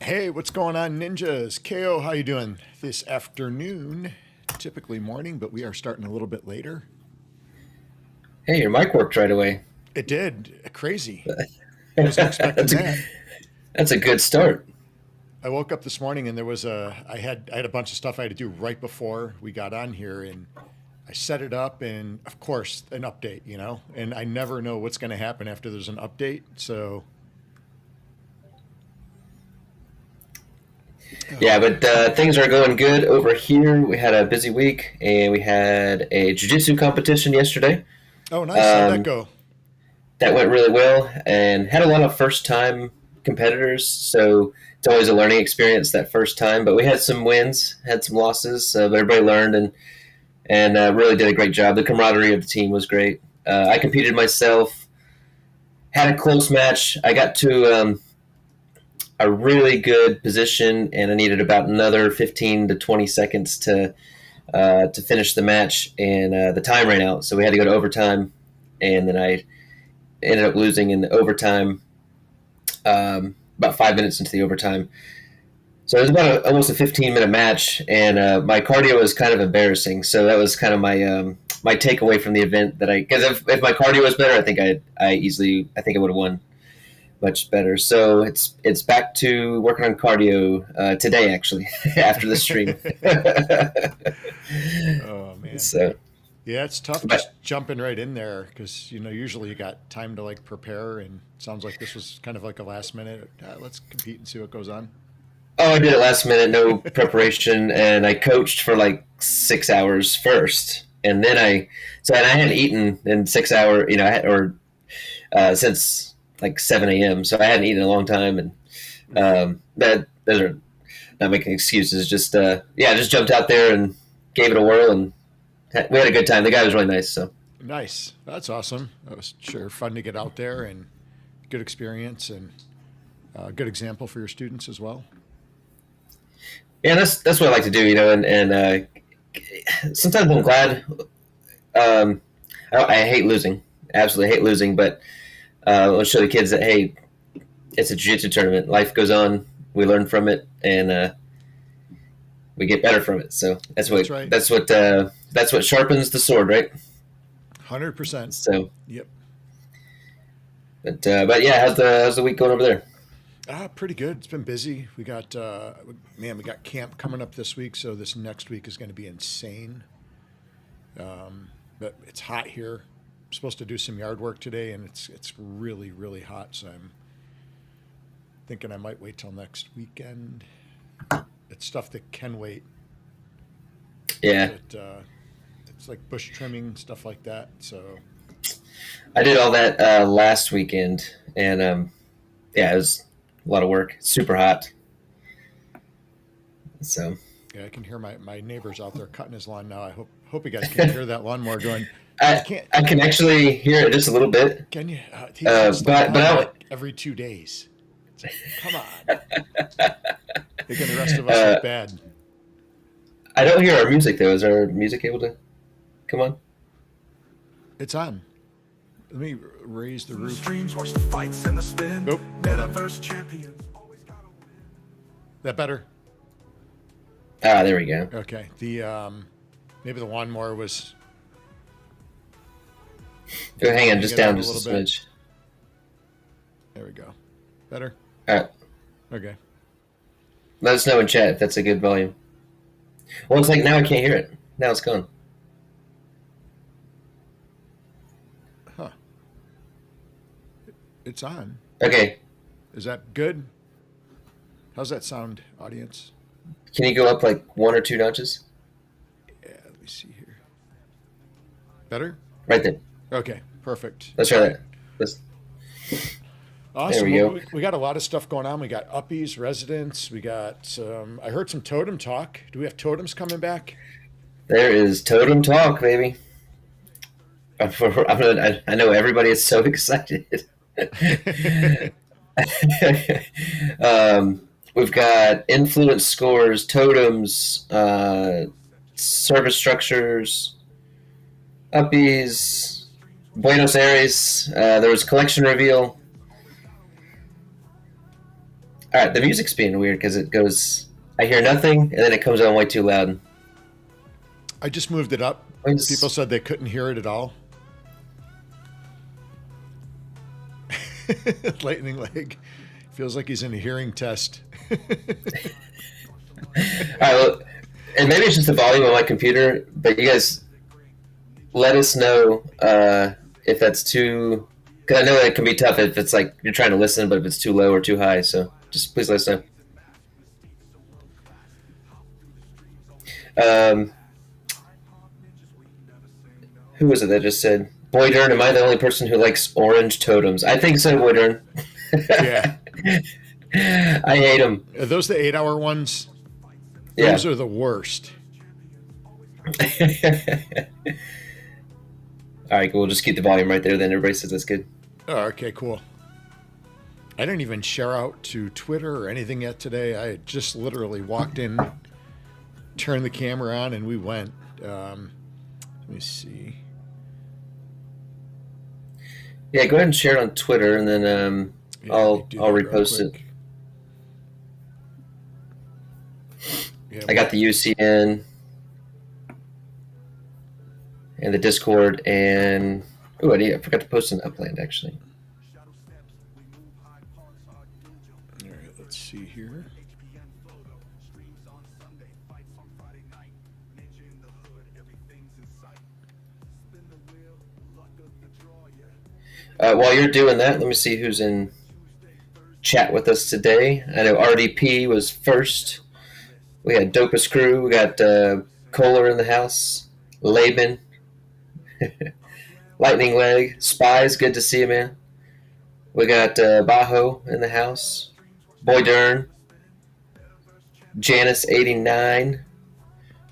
Hey, what's going on, ninjas? KO, how you doing this afternoon? Typically morning, but we are starting a little bit later. Hey, your mic worked right away. It did. Crazy. Wasn't expecting that's a that. that's a good start. I woke up this morning and I had a bunch of stuff I had to do right before we got on here, and I set it up, and of course an update, and I never know what's going to happen after there's an update. So Yeah, but things are going good over here. We had a busy week, and we had a jiu-jitsu competition yesterday. oh, nice. How'd that Um, go? that went really well, and had a lot of first-time competitors. So it's always a learning experience that first time. But we had some wins, had some losses, but everybody learned and really did a great job. The camaraderie of the team was great. I competed myself, had a close match. I got to a really good position, and I needed about another 15 to 20 seconds to finish the match, and the time ran out, so we had to go to overtime, and then I ended up losing in the overtime, about 5 minutes into the overtime. So it was about almost a 15-minute match, and my cardio was kind of embarrassing. So that was kind of my takeaway from the event. Because if my cardio was better, I think I would have won much better. So it's back to working on cardio today, actually, after the stream. Oh man. so, Yeah, it's tough but just jumping right in there because usually you got time to like prepare, and sounds like this was kind of like a last minute. Let's compete and see what goes on. oh, I did it last minute, no preparation, and I coached for like 6 hours first, and then and I hadn't eaten in 6 hours, since like 7 a.m. So I hadn't eaten in a long time, and that those are not making excuses. Just just jumped out there and gave it a whirl, and we had a good time. The guy was really nice. So Nice, that's awesome. That was sure fun to get out there and good experience and good example for your students as well. yeah, that's what I like to do, and sometimes I'm glad. Um, I hate losing, absolutely hate losing, but let's show the kids that hey, it's a jiu-jitsu tournament. Life goes on. We learn from it, and we get better from it. So That's right. that's what sharpens the sword, right? 100%. So, Yep. but yeah, how's the week going over there? Pretty good. It's been busy. We got camp coming up this week, so this next week is going to be insane. But it's hot here. I'm supposed to do some yard work today, and it's really really hot. So I'm thinking I might wait till next weekend. It's stuff that can wait. Yeah, But it's like bush trimming stuff like that. So I did all that last weekend, and yeah, it was a lot of work. Super hot. So yeah, I can hear my neighbors out there cutting his lawn now. I hope you guys can hear that lawnmower going. I I can't. I can actually hear it just a little bit, Can you? He cuts the but lawn I, like every 2 days. It's like, come on. Making the rest of us look bad. I don't hear our music though. Is our music able to come on? It's on. Let me raise the roof. Streams, watch the fights and the spin. Nope. Metaverse champions always gotta win. That better? Ah, there we go. Okay. The maybe the lawnmower was Go hang on, turning just it up down a just a little bit. smidge. There we go. Better? All right, Okay. let us know in chat if that's a good volume. Well, it's like now I can't hear it. Now it's gone. Huh. It's on. Okay, Is that good? How's that sound, audience? can you go up like 1 or 2 notches? Yeah, let me see here. Better? Right there. Okay, perfect. Let's All try right. that. Let's, there Awesome. we Well, go. we got a lot of stuff going on. We got Uppies, residents. We got, I heard some totem talk. Do we have totems coming back? There is totem talk, baby. I know everybody is so excited. We've got influence scores, totems, service structures, uppies, Buenos Aires. There was collection reveal. All right, the music's being weird because it goes. I hear nothing, and then it comes on way too loud. I just moved it up. People said they couldn't hear it at all. Lightning leg feels like he's in a hearing test. All right, well, and maybe it's just the volume on my computer, but you guys let us know if that's too. Because I know it can be tough if it's like you're trying to listen, but if it's too low or too high. So just please let us know. Who was it that just said, Boy Dern, am I the only person who likes orange totems? I think so, Boy Dern. Yeah. I hate them. Are those the 8-hour ones? Yeah. Those are the worst. All right, cool. We'll just keep the volume right there then. Everybody says that's good. Oh, okay, cool. I didn't even share out to Twitter or anything yet today. I had just literally walked in, turned the camera on, and we went. Let me see. Yeah, go ahead and share it on Twitter, and then Yeah, I'll do that real repost it. quick. Yeah, I got the UCN and the Discord, and I forgot to post an Upland actually. all right, let's see here. While you're doing that, let me see who's in chat with us today. I know RDP was first. We had Dopest Crew. We got Kohler in the house. Laban. Lightning Leg. Spies, good to see you, man. We got Bajo in the house. Boy Dern. Janice89.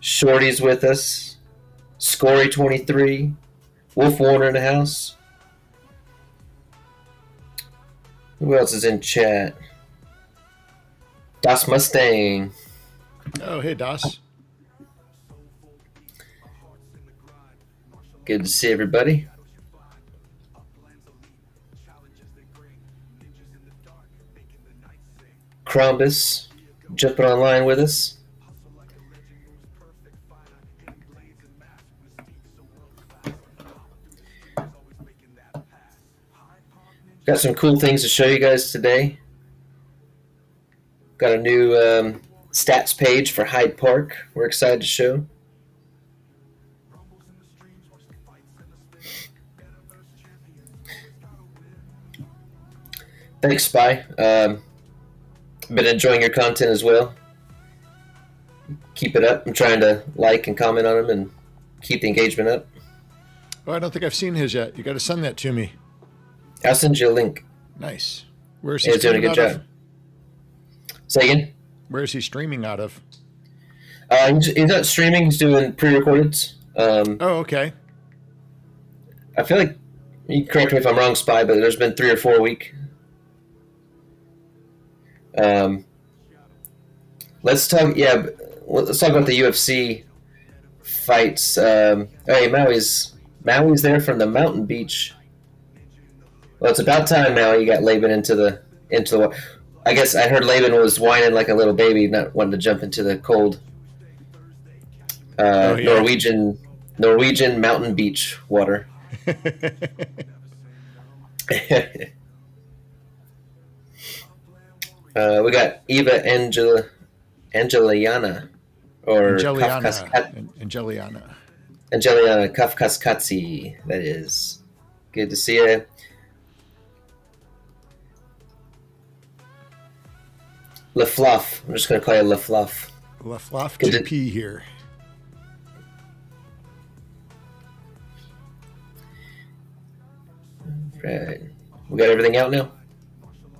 Shorty's with us. Scory23. Wolf Warner in the house. Who else is in chat? Das Mustang. Oh, hey, Das. Good to see everybody. Crombus jumping online with us. Got some cool things to show you guys today. Got a new stats page for Hyde Park. We're excited to show. Thanks, Spy. Been enjoying your content as well. Keep it up. I'm trying to like and comment on them and keep the engagement up. Oh, I don't think I've seen his yet. You got to send that to me. I'll send you a link. Nice. Where's he He's doing a streaming good out job. of? Say again? Where is he streaming out of? He's not streaming. He's doing pre-recordeds. Oh, okay. I feel like, you can correct me if I'm wrong, Spy, but there's been 3 or 4 a week. Let's talk about the UFC fights. Hey, Maui's there from the Mountain Beach. Well, it's about time now you got Laban into the I guess I heard Laban was whining like a little baby, not wanting to jump into the cold Norwegian mountain beach water. We got Eva Angeliana or Angeliana Kafkaskatsi, that is. Good to see you. LaFluff. I'm just going to call you LaFluff. LaFluff Good to- GP here. Right. We got everything out now?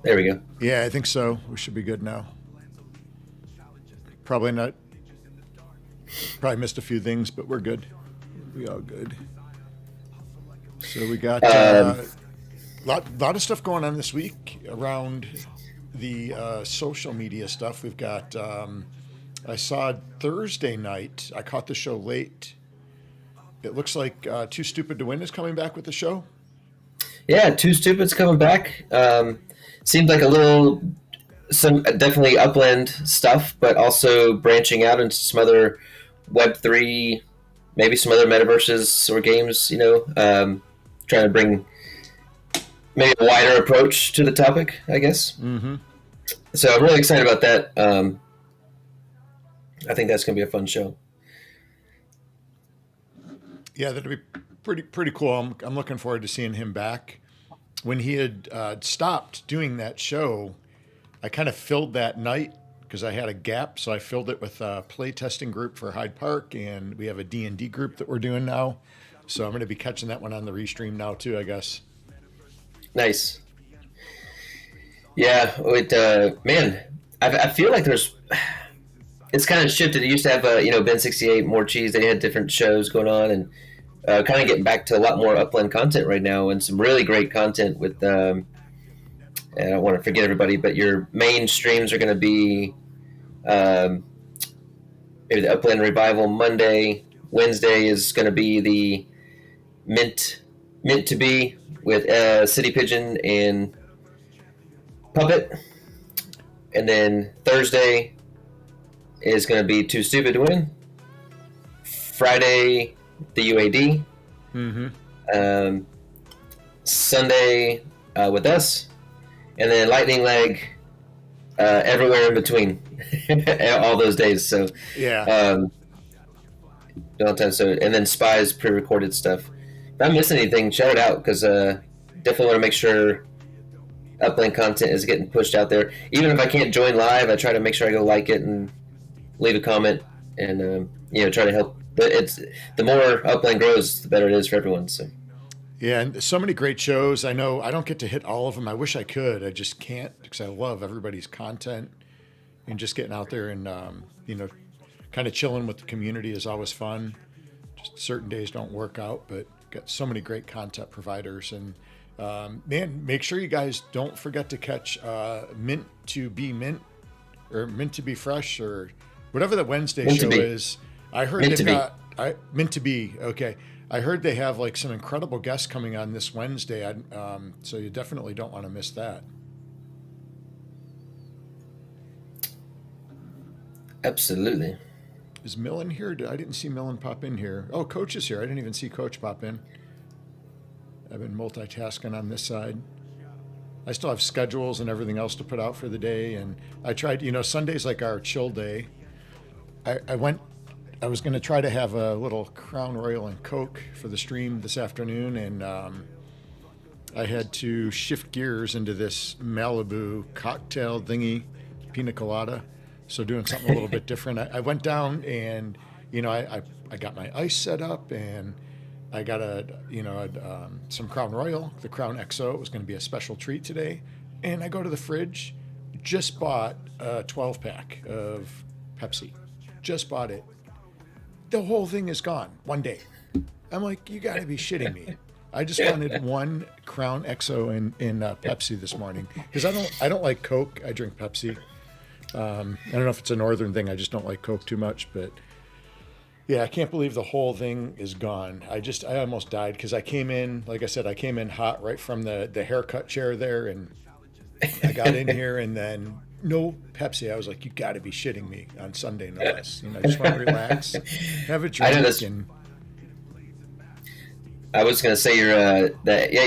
There we go. Yeah, I think so. We should be good now. Probably not. Probably missed a few things, but we're good. We all good. So we got lot of stuff going on this week around the social media stuff. We've got. I saw Thursday night. I caught the show late. It looks like Too Stupid to Win is coming back with the show. Yeah, Too Stupid's coming back. Seemed like a little some definitely Upland stuff, but also branching out into some other Web3, maybe some other metaverses or games. Trying to bring maybe a wider approach to the topic, I guess. Mm-hmm. So I'm really excited about that. I think that's going to be a fun show. Yeah, that'd be pretty cool. I'm looking forward to seeing him back. When he had stopped doing that show, I kind of filled that night because I had a gap, so I filled it with a play testing group for Hyde Park, and we have a D&D group that we're doing now. So I'm going to be catching that one on the restream now too, I guess. Nice. Yeah, man, I feel like it's kind of shifted. It used to have, Ben 68, More Cheese. They had different shows going on, and kind of getting back to a lot more Upland content right now, and some really great content with. I don't want to forget everybody, but your main streams are going to be maybe the Upland Revival Monday. Wednesday is going to be the Mint to Be with City Pigeon and Puppet, and then Thursday is going to be Too Stupid to Win. Friday, the UAD. Mm-hmm. Sunday with us, and then Lightning Leg everywhere in between, all those days. So yeah, so and then Spies pre-recorded stuff. If I'm missing anything, shout it out, because definitely want to make sure Upland content is getting pushed out there. Even if I can't join live, I try to make sure I go like it and leave a comment, and try to help. But it's the more Upland grows, the better it is for everyone. So yeah, and so many great shows. I know I don't get to hit all of them. I wish I could. I just can't, because I love everybody's content, and just getting out there and kind of chilling with the community is always fun. Just certain days don't work out, but got so many great content providers. And man, make sure you guys don't forget to catch Mint to Be Mint, or Mint to Be Fresh, or whatever the Wednesday Mint show to Be. is. I heard Mint they've to got Mint to Be. Okay, I heard they have like some incredible guests coming on this Wednesday. So you definitely don't want to miss that. absolutely. Is Millen here? I didn't see Millen pop in here. Oh, Coach is here. I didn't even see Coach pop in. I've been multitasking on this side. I still have schedules and everything else to put out for the day. And I tried, Sunday's like our chill day. I was going to try to have a little Crown Royal and Coke for the stream this afternoon. And I had to shift gears into this Malibu cocktail thingy, pina colada. So doing something a little bit different. I went down and, I got my ice set up, and I got some Crown Royal, the Crown XO. It was going to be a special treat today. And I go to the fridge, just bought a 12-pack of Pepsi. Just bought it. The whole thing is gone one day. I'm like, you got to be shitting me. I just wanted one Crown XO in Pepsi this morning, because I don't like Coke. I drink Pepsi. I don't know if it's a northern thing. I just don't like Coke too much, but yeah, I can't believe the whole thing is gone. I almost died, because I came in, like I said, I came in hot right from the haircut chair there, and I got in here, and then no Pepsi. I was like, you got to be shitting me on Sunday, no less. I just want to relax, have a drink. I was gonna say you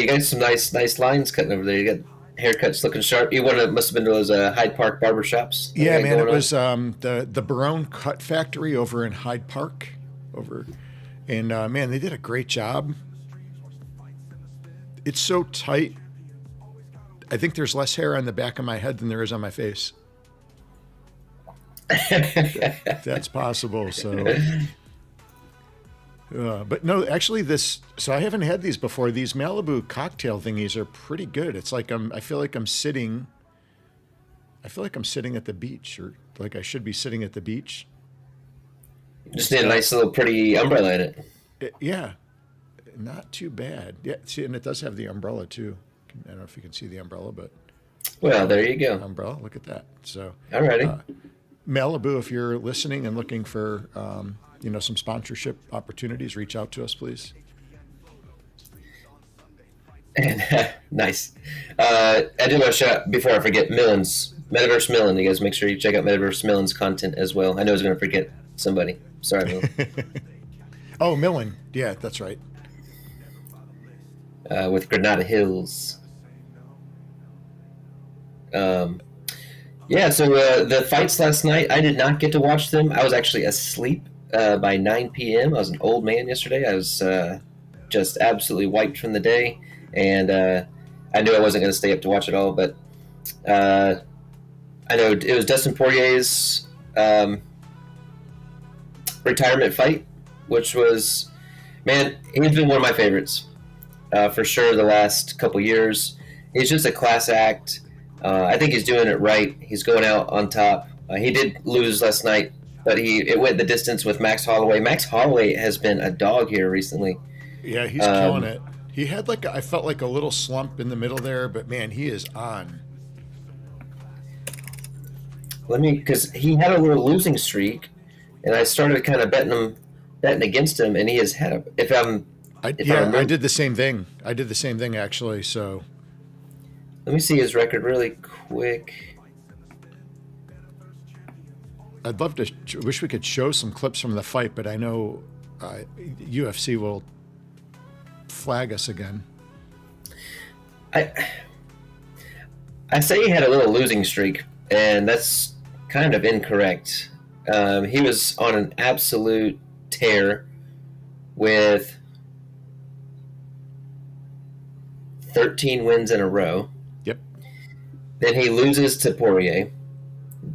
got some nice lines cutting over there. You got haircuts looking sharp. You must have been to those Hyde Park barbershops. Yeah, man, it was the Barone Cut Factory over in Hyde Park, and man, they did a great job. It's so tight. I think there's less hair on the back of my head than there is on my face. That's possible. So, but no, actually, so I haven't had these before. These Malibu cocktail thingies are pretty good. It's like I feel like I'm sitting at the beach, or like I should be sitting at the beach. Just need a nice little pretty umbrella in it. Yeah, not too bad. Yeah, see, and it does have the umbrella too. I don't know if you can see the umbrella, but well, there you go. Umbrella, look at that. So, alrighty. Malibu, if you're listening and looking for some sponsorship opportunities, reach out to us, please. And nice. I do want to shout out, before I forget, Millen's Metaverse Millen. You guys make sure you check out Metaverse Millen's content as well. I know I was going to forget somebody. Sorry, Millen. Oh, Millen. Yeah, that's right. With Granada Hills. Yeah, so the fights last night, I did not get to watch them. I was actually asleep by 9 p.m. I was an old man yesterday. I was just absolutely wiped from the day, and I knew I wasn't going to stay up to watch it all, but I know it was Dustin Poirier's retirement fight, which was, man, he's been one of my favorites for sure the last couple years. He's just a class act. I think he's doing it right. He's going out on top. He did lose last night, but it went the distance with Max Holloway. Max Holloway has been a dog here recently. Yeah, he's killing it. He had I felt like a little slump in the middle there, but man, he is on. Because he had a little losing streak, and I started kind of betting against him, and he has had I did the same thing. I did the same thing actually. So let me see his record really quick. I'd love to. Wish we could show some clips from the fight, but I know UFC will flag us again. I say he had a little losing streak, and that's kind of incorrect. He was on an absolute tear with 13 wins in a row. Yep. Then he loses to Poirier,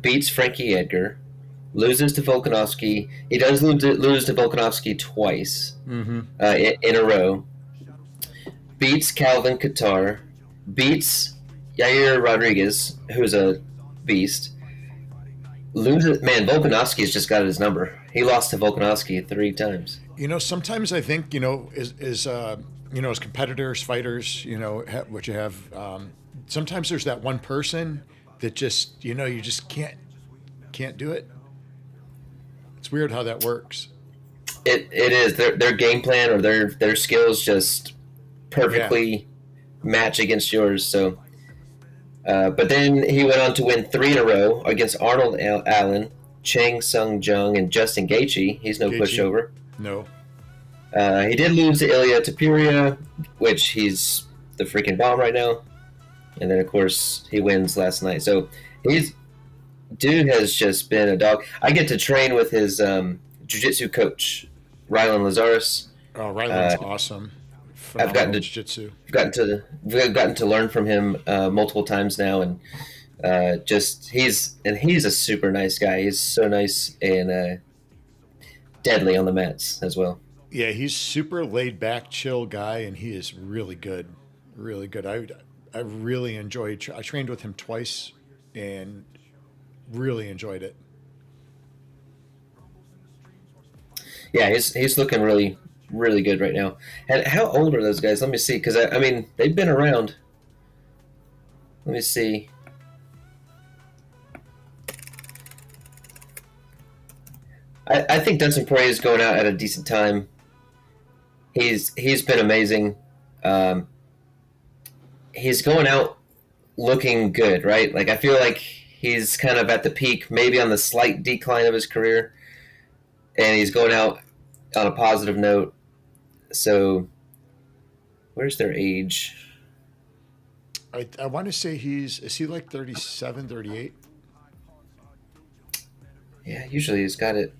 beats Frankie Edgar, loses to Volkanovski. He does lose to Volkanovski twice in a row. Beats Calvin Kattar, beats Yair Rodriguez, who's a beast. Loses, man, Volkanovski's just got his number. He lost to Volkanovski 3 times. Sometimes I think, as competitors, fighters, what you have, sometimes there's that one person that just, you just can't do it. It's weird how that works. It is. Their game plan or their skills just perfectly match against yours. So, but then he went on to win 3 in a row against Arnold Allen, Chang Sung Jung, and Justin Gaethje. He's no pushover. No. He did lose to Ilia Topuria, which he's the freaking bomb right now. And then, of course, he wins last night. So dude has just been a dog. I get to train with his jiu-jitsu coach, Rylan Lazarus. Oh, Rylan's awesome. I've gotten to jiu-jitsu. We've gotten to learn from him multiple times now, and he's a super nice guy. He's so nice and deadly on the mats as well. Yeah, he's super laid back, chill guy, and he is really good. Really good. I really enjoyed. I trained with him twice, and really enjoyed it. Yeah, he's looking really, really good right now. And how old are those guys? Let me see, because I mean they've been around. Let me see. I think Dustin Poirier is going out at a decent time. He's been amazing. He's going out looking good, right? Like I feel like he's kind of at the peak, maybe on the slight decline of his career, and he's going out on a positive note. So, where's their age? I want to say is he like 37, 38? Yeah, usually he's got it.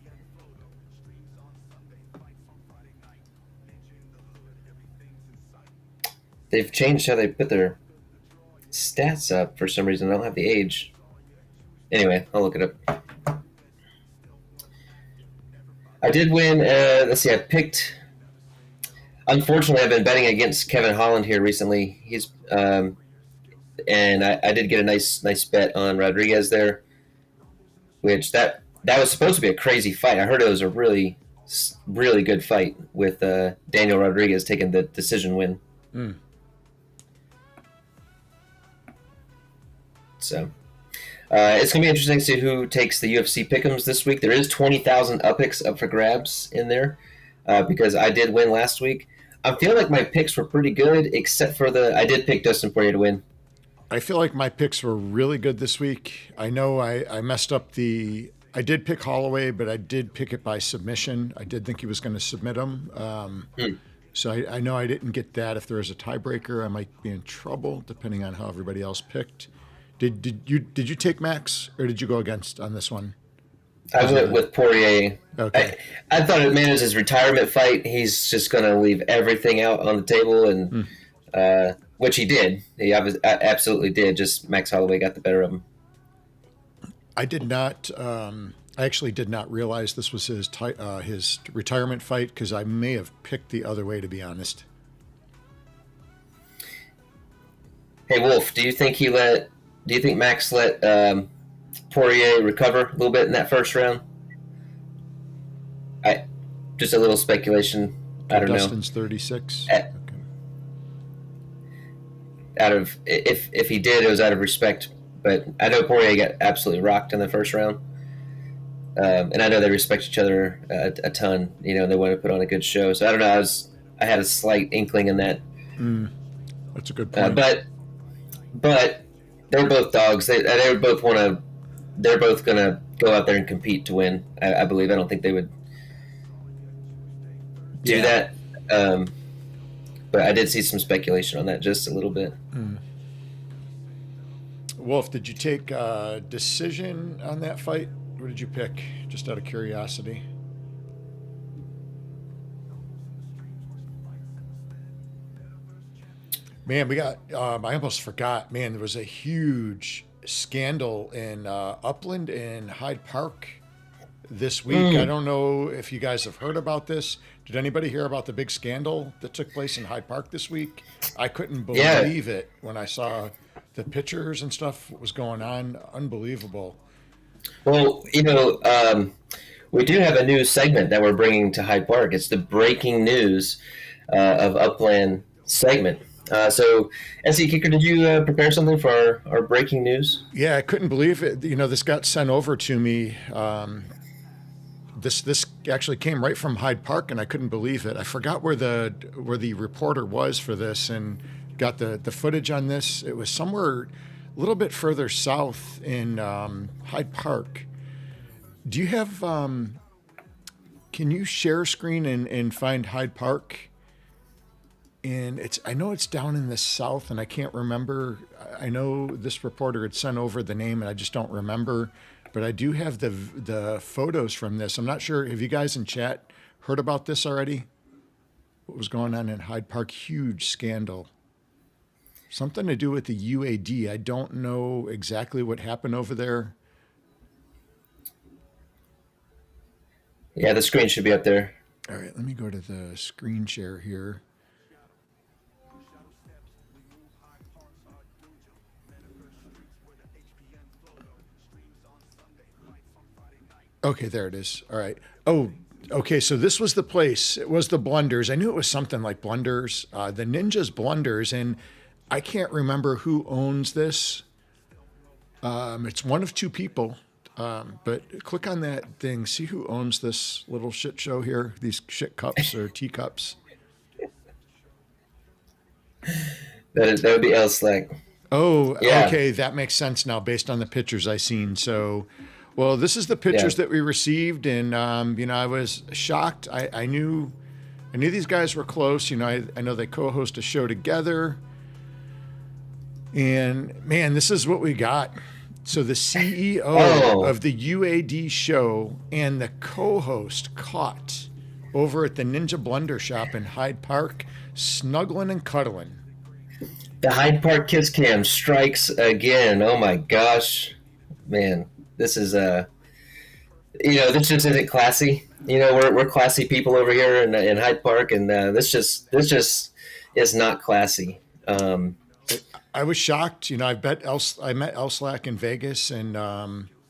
They've changed how they put their stats up for some reason. I don't have the age. Anyway, I'll look it up. I did win. Let's see. I picked. Unfortunately, I've been betting against Kevin Holland here recently. He's and I did get a nice bet on Rodriguez there, which that was supposed to be a crazy fight. I heard it was a really, really good fight with Daniel Rodriguez taking the decision win. So it's going to be interesting to see who takes the UFC pick'ems this week. There is 20,000 Uppix up for grabs in there because I did win last week. I feel like my picks were pretty good, except for I did pick Dustin Poirier to win. I feel like my picks were really good this week. I know I messed up I did pick Holloway, but I did pick it by submission. I did think he was going to submit him. So I know I didn't get that. If there was a tiebreaker, I might be in trouble, depending on how everybody else picked. Did you take Max, or did you go against on this one? I went with Poirier. Okay. I thought it was his retirement fight. He's just going to leave everything out on the table, and which he did. He absolutely did. Just Max Holloway got the better of him. I did not. I actually did not realize this was his retirement fight, because I may have picked the other way, to be honest. Hey Wolf, do you think Max let Poirier recover a little bit in that first round? Just a little speculation. I don't know. Dustin's 36. Okay. Out of if he did, it was out of respect. But I know Poirier got absolutely rocked in the first round, and I know they respect each other a ton. They want to put on a good show. So I don't know. I had a slight inkling in that. That's a good point. But they're both dogs. They both want to. They're both going to go out there and compete to win. I believe. I don't think they would do that. But I did see some speculation on that, just a little bit. Wolf, did you take a decision on that fight? What did you pick, just out of curiosity? Man, we got, I almost forgot, man, there was a huge scandal in Upland and Hyde Park this week. I don't know if you guys have heard about this. Did anybody hear about the big scandal that took place in Hyde Park this week? I couldn't believe it when I saw the pictures and stuff, what was going on. Unbelievable. Well, we do have a new segment that we're bringing to Hyde Park. It's the breaking news of Upland segment. So, SE Kicker, did you prepare something for our breaking news? Yeah, I couldn't believe it. This got sent over to me. This actually came right from Hyde Park, and I couldn't believe it. I forgot where the reporter was for this, and got the footage on this. It was somewhere a little bit further south in Hyde Park. Do you have? Can you share screen and find Hyde Park? And I know it's down in the south, and I can't remember. I know this reporter had sent over the name, and I just don't remember. But I do have the photos from this. I'm not sure. Have you guys in chat heard about this already? What was going on in Hyde Park? Huge scandal. Something to do with the UAD. I don't know exactly what happened over there. Yeah, the screen should be up there. All right, let me go to the screen share here. Okay, there it is. All right. Oh, okay, so this was the place. It was the Blunders. I knew it was something like Blunders, the Ninjas Blunders, and I can't remember who owns this. It's one of two people, but click on that thing. See who owns this little shit show here, these shit cups or teacups. That would be L Slack. Oh, yeah. Okay, that makes sense now based on the pictures I seen. So, well, this is the pictures that we received, and I was shocked. I knew these guys were close. I know they co-host a show together, and man, this is what we got. So the CEO of the UAD show and the co-host caught over at the Ninja Blunder Shop in Hyde Park, snuggling and cuddling. The Hyde Park Kiss Cam strikes again. Oh my gosh, man. This is this just isn't classy. We're classy people over here in Hyde Park, and this just is not classy. I was shocked. I met El Slack in Vegas, and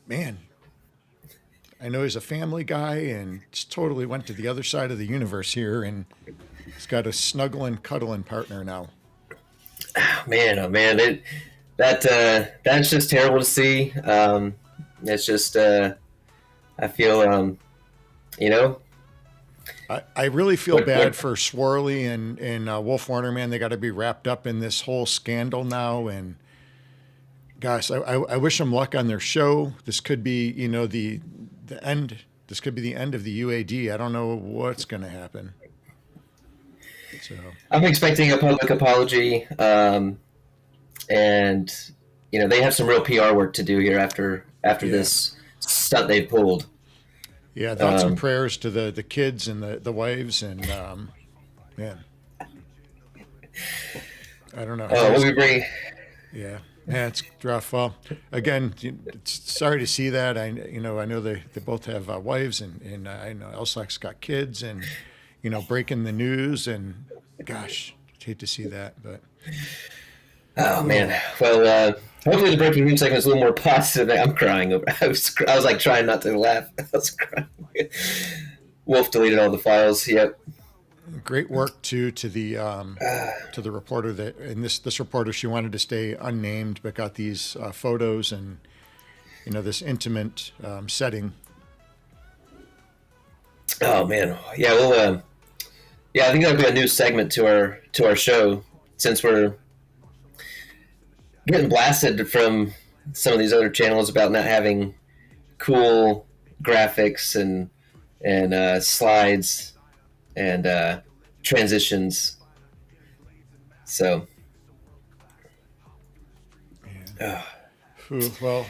man, I know he's a family guy, and just totally went to the other side of the universe here, and he's got a snuggling, cuddling partner now. Man, oh man, that's just terrible to see. It's just, I feel, I really feel bad for Swirly and Wolf Warner, man. They got to be wrapped up in this whole scandal now. And gosh, I wish them luck on their show. This could be, the end. This could be the end of the UAD. I don't know what's going to happen. So I'm expecting a public apology, and they have some real PR work to do here after this stunt they pulled. yeah, thoughts and prayers to the kids and the wives and man, I don't know. What we bring. Yeah, it's rough. Well, again, it's sorry to see that. I know they both have wives, and I know Elslak's got kids, and breaking the news, and gosh, I'd hate to see that, but Oh man. Well, hopefully the breaking news segment is a little more positive. I'm crying over. I was like trying not to laugh. I was crying. Wolf deleted all the files. Yep. great work too to the reporter that, and this reporter, she wanted to stay unnamed, but got these photos and this intimate setting. Oh man, yeah. Well, yeah. I think that'll be a new segment to our show, since we're getting blasted from some of these other channels about not having cool graphics and slides and transitions. So, Well,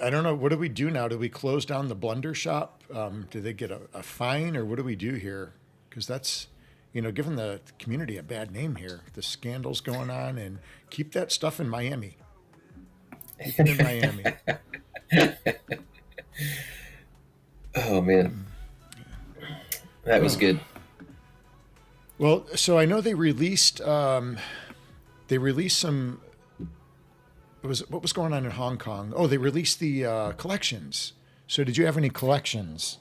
I don't know. What do we do now? Do we close down the Blunder shop? Do they get a fine, or what do we do here? Because that's, giving the community a bad name here. The scandals going on, and keep that stuff in Miami. Keep it in Miami. oh man, that was good. Well, so I know they released some. What was going on in Hong Kong? Oh, they released the collections. So did you have any collections?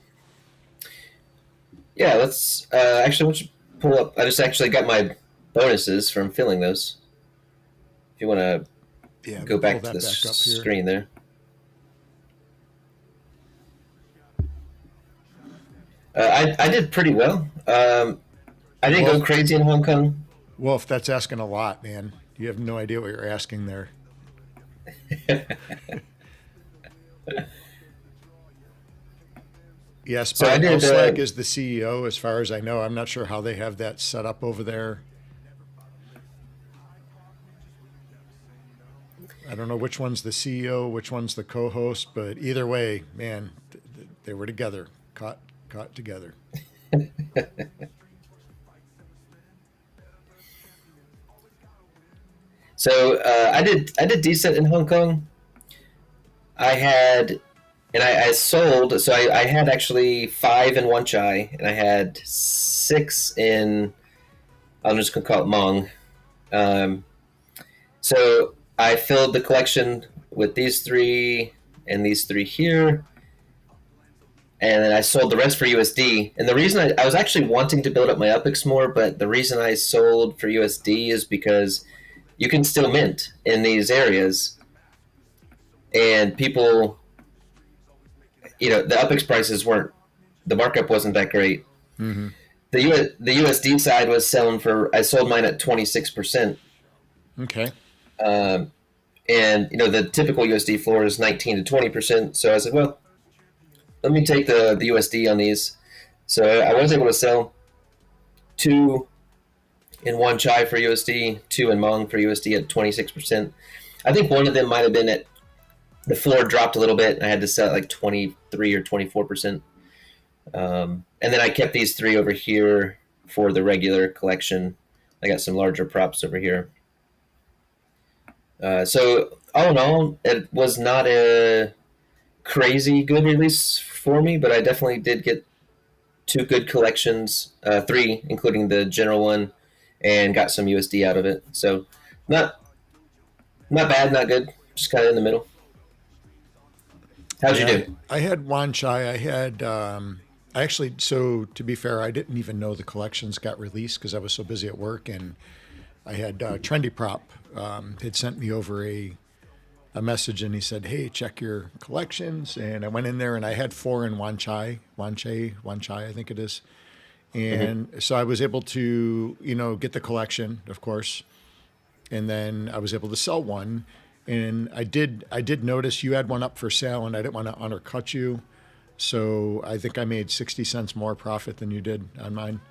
Yeah, let's actually, why don't you pull up? I just actually got my bonuses from filling those. If you want to go back to the screen there. I did pretty well. I didn't go crazy in Hong Kong. Wolf, that's asking a lot, man. You have no idea what you're asking there. Yes, So but I did, Elslag is the CEO, as far as I know. I'm not sure how they have that set up over there. I don't know which one's the CEO, which one's the co-host, but either way, man, they were together, caught together. So I did decent in Hong Kong. I sold. So I had actually 5 in Wan Chai, and I had 6 in. I'm just gonna call it Hmong. So I filled the collection with these 3 and these 3 here, and then I sold the rest for USD. And the reason I was actually wanting to build up my Uppix more, but the reason I sold for USD is because you can still mint in these areas, and people, the Uppix prices the markup wasn't that great. Mm-hmm. The USD side was selling I sold mine at 26%. Okay. And the typical USD floor is 19 to 20%. So I said, well, let me take the USD on these. So I was able to sell 2 in Wan Chai for USD, 2 in Hmong for USD at 26%. I think one of them might have been at the floor dropped a little bit, and I had to sell at like 23 or 24%. And then I kept these 3 over here for the regular collection. I got some larger props over here. So all in all, it was not a crazy good release for me, but I definitely did get 2 good collections, 3, including the general one, and got some USD out of it. So not bad, not good, just kind of in the middle. How'd you do? I had Wan Chai. I had actually. So to be fair, I didn't even know the collections got released because I was so busy at work, and I had Trendy Prop had sent me over a message, and he said, "Hey, check your collections." And I went in there, and I had 4 in Wan Chai, I think it is. And so I was able to, get the collection, of course. and then I was able to sell one. And I did notice you had one up for sale, and I didn't want to undercut you, so I think I made 60 cents more profit than you did on mine.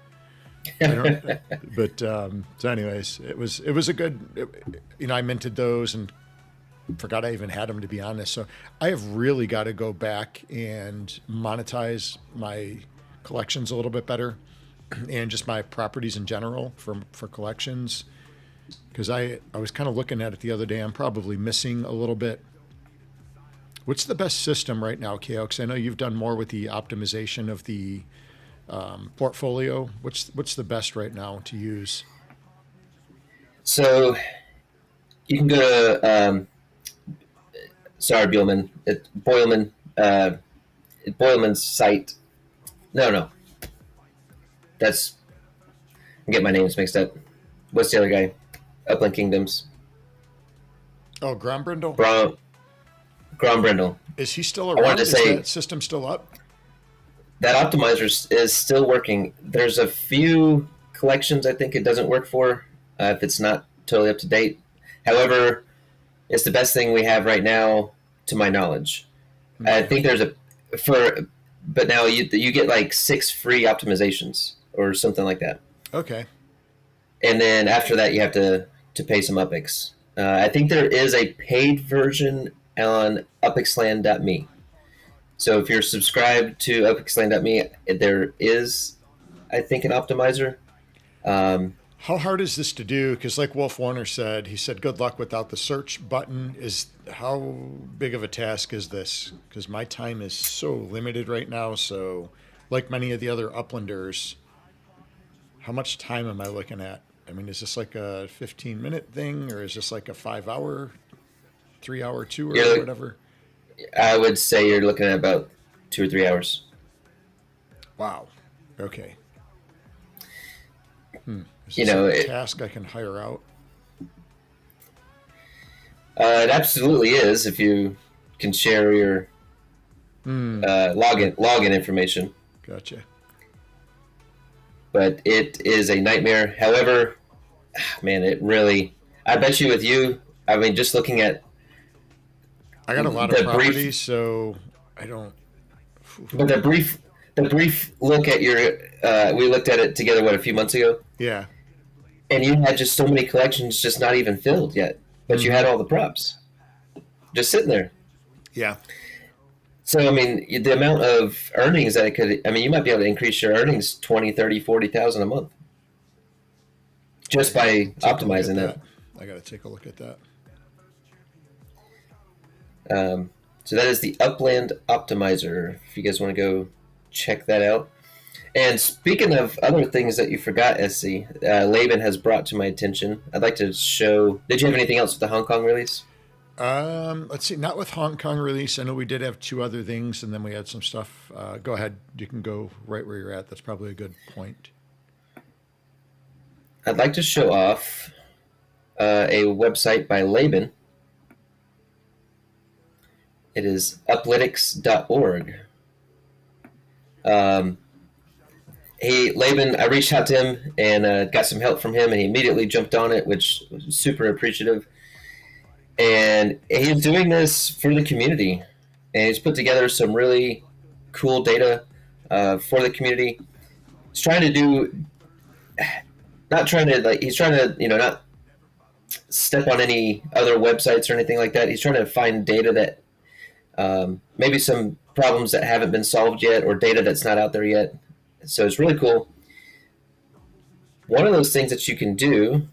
I don't, but so anyways, it was a good, I minted those and forgot I even had them, to be honest. So I have really got to go back and monetize my collections a little bit better, and just my properties in general for collections. Because I was kind of looking at it the other day. I'm probably missing a little bit. What's the best system right now, KO? Because I know you've done more with the optimization of the portfolio. What's the best right now to use? So you can go to Boyleman. Boyleman's site. No. That's, I'm getting my names mixed up. What's the other guy? Upland Kingdoms. Oh, Grombrindle? Grombrindle. Is he still I wanted around? to Is say that system still up? that optimizer is still working. There's a few collections I think it doesn't work for if it's not totally up to date. However, it's the best thing we have right now, to my knowledge. I think there's but now you get like 6 free optimizations or something like that. Okay. And then after that, you have to pay some Uppix. I think there is a paid version on upixland.me. So if you're subscribed to upixland.me, there is, I think, an optimizer. How hard is this to do? Because like Wolf Warner said, he said, good luck without the search button. How big of a task is this? Because my time is so limited right now. So like many of the other Uplanders, how much time am I looking at? I mean, is this like a 15-minute thing, or is this like a 5-hour, 3-hour tour, or whatever? I would say you're looking at about 2 or 3 hours. Wow. Okay. Is You this know, a task I can hire out? It absolutely is, if you can share your login information. Gotcha. But it is a nightmare. However, man, it really, I bet you with you, I mean, just looking at, I got a lot of properties, so I don't. but the brief look at your, we looked at it together, a few months ago? Yeah. And you had just so many collections just not even filled yet, but you had all the props just sitting there. Yeah. So, I mean, the amount of earnings that it could, I mean, you might be able to increase your earnings 20, 30, 40,000 a month just by optimizing that. I got to take a look at that. So that is the Upland Optimizer. If you guys want to go check that out. And speaking of other things that you forgot, SC, Laban has brought to my attention. I'd like to show. Did you have anything else with the Hong Kong release? Let's see. Not with Hong Kong release. I know we did have 2 other things, and then we had some stuff. Go ahead. You can go right where you're at. That's probably a good point. I'd like to show off a website by Laban. It is uplytics.org. Laban, I reached out to him and got some help from him, and he immediately jumped on it, which was super appreciative. And he's doing this for the community, and he's put together some really cool data for the community. He's trying to do, not trying to, like, he's trying to, not step on any other websites or anything like that. He's trying to find data that maybe some problems that haven't been solved yet, or data that's not out there yet. So it's really cool. One of those things that you can do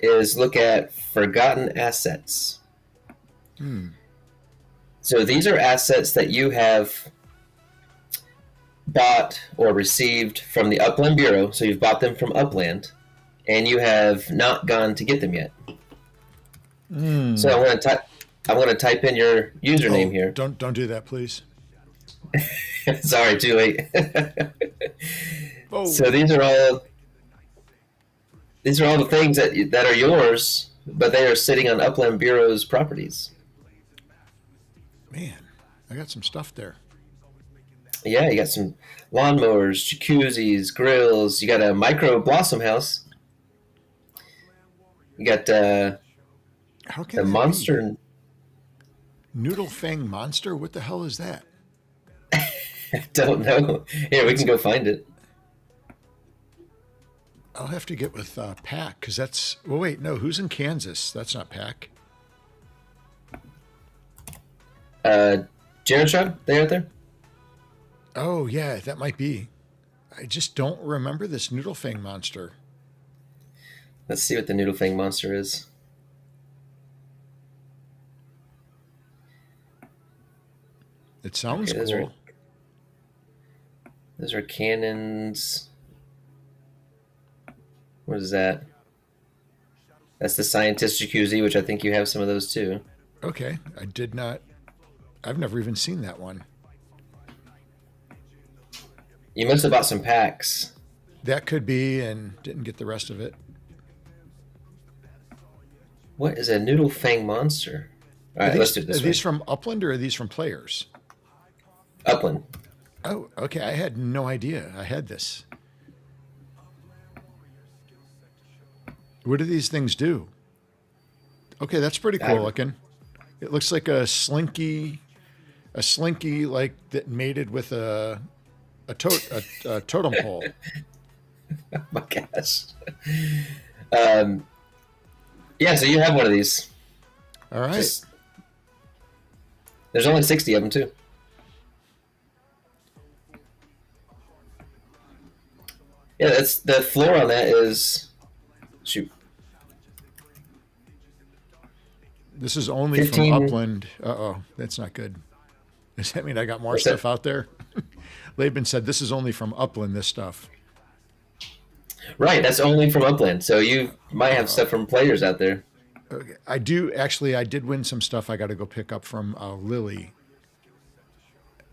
is look at forgotten assets. So these are assets that you have bought or received from the Upland Bureau. So you've bought them from Upland, and you have not gone to get them yet. So I'm going to type in your username here. Don't do that, please. Sorry, too late. Oh. So these are all the things that are yours, but they are sitting on Upland Bureau's properties. Man, I got some stuff there. Yeah, you got some lawnmowers, jacuzzis, grills. You got a micro blossom house. You got How can the that be? monster. Noodle Fang Monster? What the hell is that? Don't know. Here, we That's. can go find it. I'll have to get with Pack because that's. Well, wait, no. Who's in Kansas? That's not Pack. Janeiro, they out there? Oh yeah, that might be. I just don't remember this Noodle Fang Monster. Let's see what the Noodle Fang monster is. It sounds Okay, cool. those are cannons. What is that? That's the scientist jacuzzi, which I think you have some of those too. Okay, I did not. I've never even seen that one. You must have bought some packs. That could be, and didn't get the rest of it. What is a Noodle Fang monster? All Are right, let's these do it are this way. these from Upland or are these from players? Upland. Oh, okay. I had no idea I had this. What do these things do? Okay, that's pretty cool looking. It looks like a slinky like that mated with a totem pole. Oh my gosh. Um, yeah, so you have one of these. All right. Just, there's only 60 of them too. Yeah, that's the floor on that is shoot. This is only 15. from Upland. Uh-oh, that's not good. Does that mean I got more What's stuff that? out there? Laban said this is only from Upland, this stuff. Right, that's only from Upland. So you might have stuff from players out there. Okay. I do actually. I did win some stuff. I got to go pick up from Lily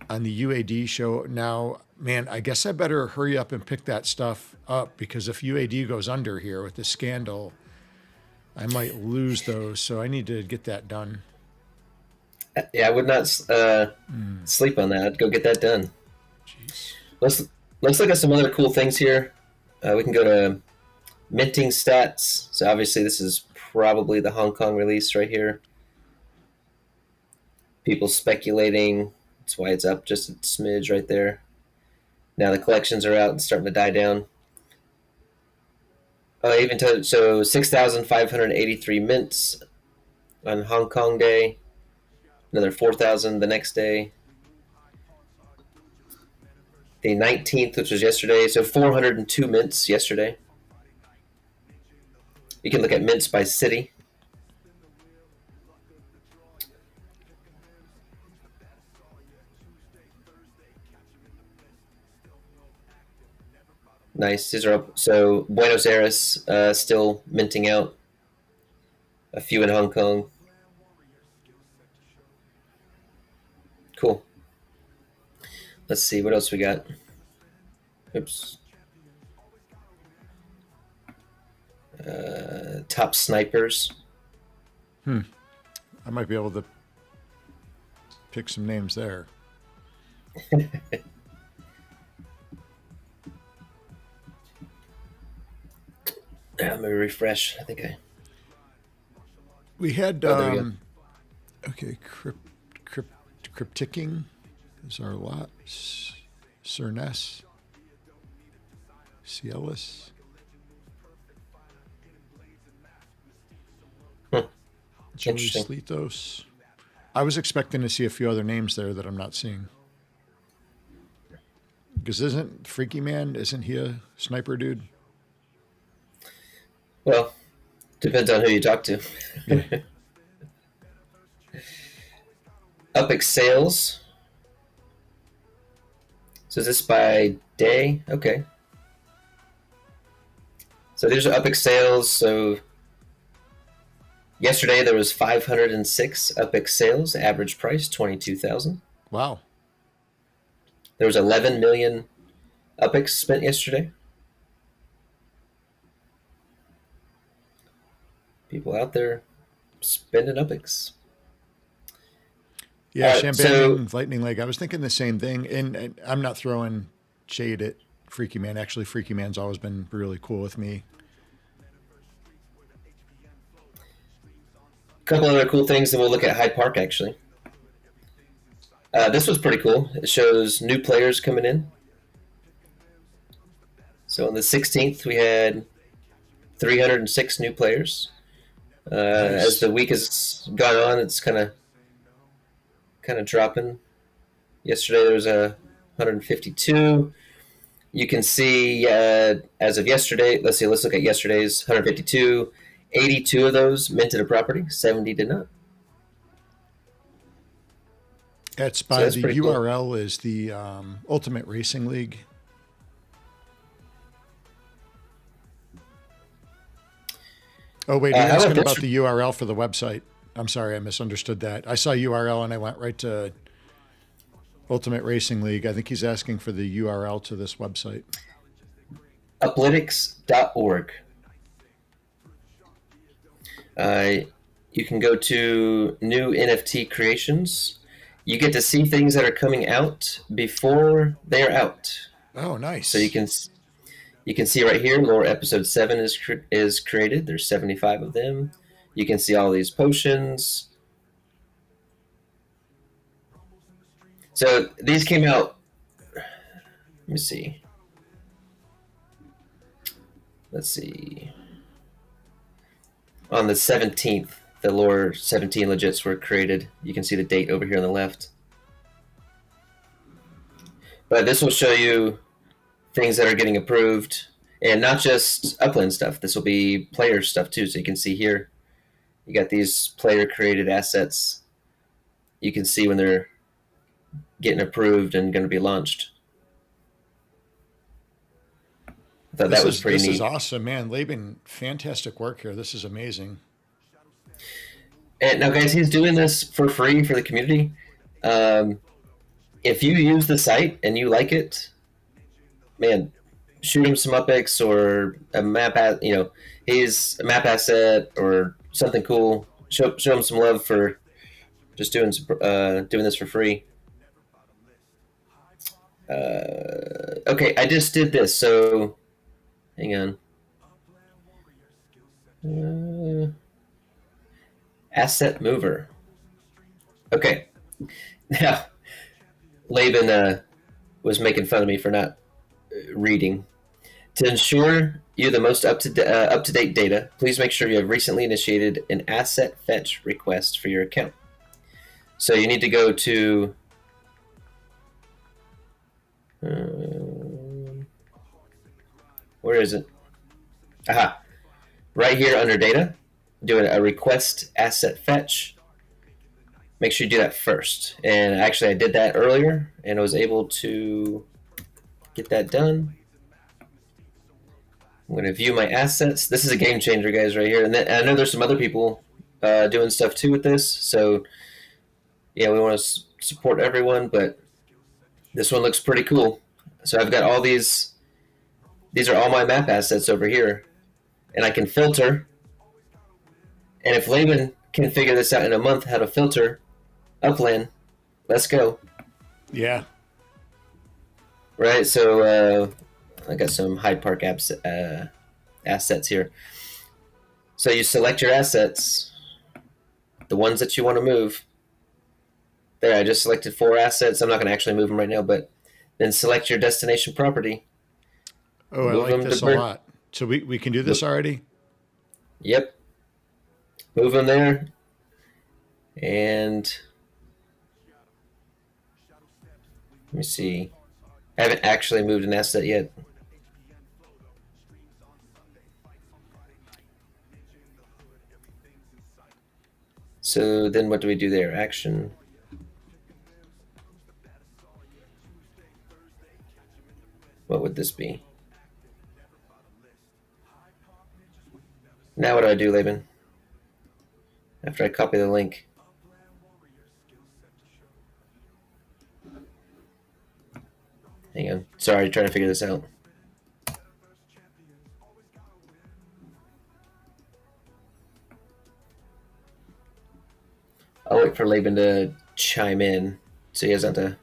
on the UAD show. Now, man, I guess I better hurry up and pick that stuff up because if UAD goes under here with this scandal, I might lose those. So I need to get that done. Yeah, I would not sleep on that. I'd go get that done. Jeez. Let's look at some other cool things here. We can go to minting stats. So obviously this is probably the Hong Kong release right here. People speculating. That's why it's up just a smidge right there. Now the collections are out and starting to die down. So 6,583 mints on Hong Kong Day. Another 4,000 the next day. The 19th, which was yesterday, so 402 mints yesterday. You can look at mints by city. Nice. These are up. So Buenos Aires still minting out. A few in Hong Kong. Cool. Let's see what else we got. Oops. Top snipers. I might be able to pick some names there. Let me refresh. I think We had Oh, there we go. okay, crypticking is our lot. Cerness, Cielus, Joey Interesting. Slethos. I was expecting to see a few other names there that I'm not seeing. Because isn't Freaky Man, isn't he a sniper dude? Well, depends on who you talk to. Yeah. Upix sales. So is this by day? Okay. So these are Upix sales. So yesterday there was 506 Upix sales. Average price 22,000. Wow. There was 11 million Upix spent yesterday. People out there spending Upix. Yeah, so- Shambang, Lightning Leg. I was thinking the same thing. And I'm not throwing shade at Freaky Man. Actually, Freaky Man's always been really cool with me. couple other cool things, and we'll look at Hyde Park actually. This was pretty cool. It shows new players coming in. So on the 16th, we had 306 new players. Nice. As the week has gone on, it's kind of dropping. Yesterday there was 152. You can see as of yesterday. Let's look at yesterday's 152. 82 of those minted a property. 70 did not. That's by that's the pretty cool. URL is the Ultimate Racing League. Oh, wait, you're how asking about about this? the URL for the website. I'm sorry, I misunderstood that. I saw URL and I went right to Ultimate Racing League. I think he's asking for the URL to this website. Uplytics.org. You can go to new NFT creations. You get to see things that are coming out before they are out. Oh, nice. So you can see right here, Lore Episode 7 is created. There's 75 of them. You can see all these potions. So these came out. Let me see. Let's see. On the 17th, the Lore 17 legits were created. You can see the date over here on the left. But this will show you things that are getting approved, and not just Upland stuff. This will be player stuff too. So you can see here, you got these player created assets. You can see when they're getting approved and going to be launched. I thought that was pretty neat. This is awesome, man. Laban, fantastic work here. This is amazing. And now, guys, he's doing this for free for the community. If you use the site and you like it, man, shoot him some UpX or a map, he's a map asset or something cool. Show him some love for just doing this for free. Okay, I just did this, so hang on. Asset mover. Okay, now Laban was making fun of me for not reading. To ensure you the most up-to-date data, please make sure you have recently initiated an asset fetch request for your account. So you need to go to where is it? Aha. Right here under data, doing a request asset fetch. Make sure you do that first. And actually I did that earlier and I was able to get that done. I'm going to view my assets. This is a game changer, guys, right here. And then, I know there's some other people doing stuff too with this. So, yeah, we want to support everyone, but this one looks pretty cool. So I've got all these. These are all my map assets over here. And I can filter. And if Laban can figure this out in a month, how to filter Upland, let's go. Yeah. Right, so I got some Hyde Park assets here. So you select your assets, the ones that you want to move. There, I just selected 4 assets. I'm not going to actually move them right now, but then select your destination property. Oh, I like this a lot. So we can do this already? Yep. Move them there. And let me see. I haven't actually moved an asset yet. So then what do we do there? Action. What would this be? Now what do I do, Laban? After I copy the link. Hang on. Sorry, trying to figure this out. I'll wait for Laban to chime in so he doesn't have to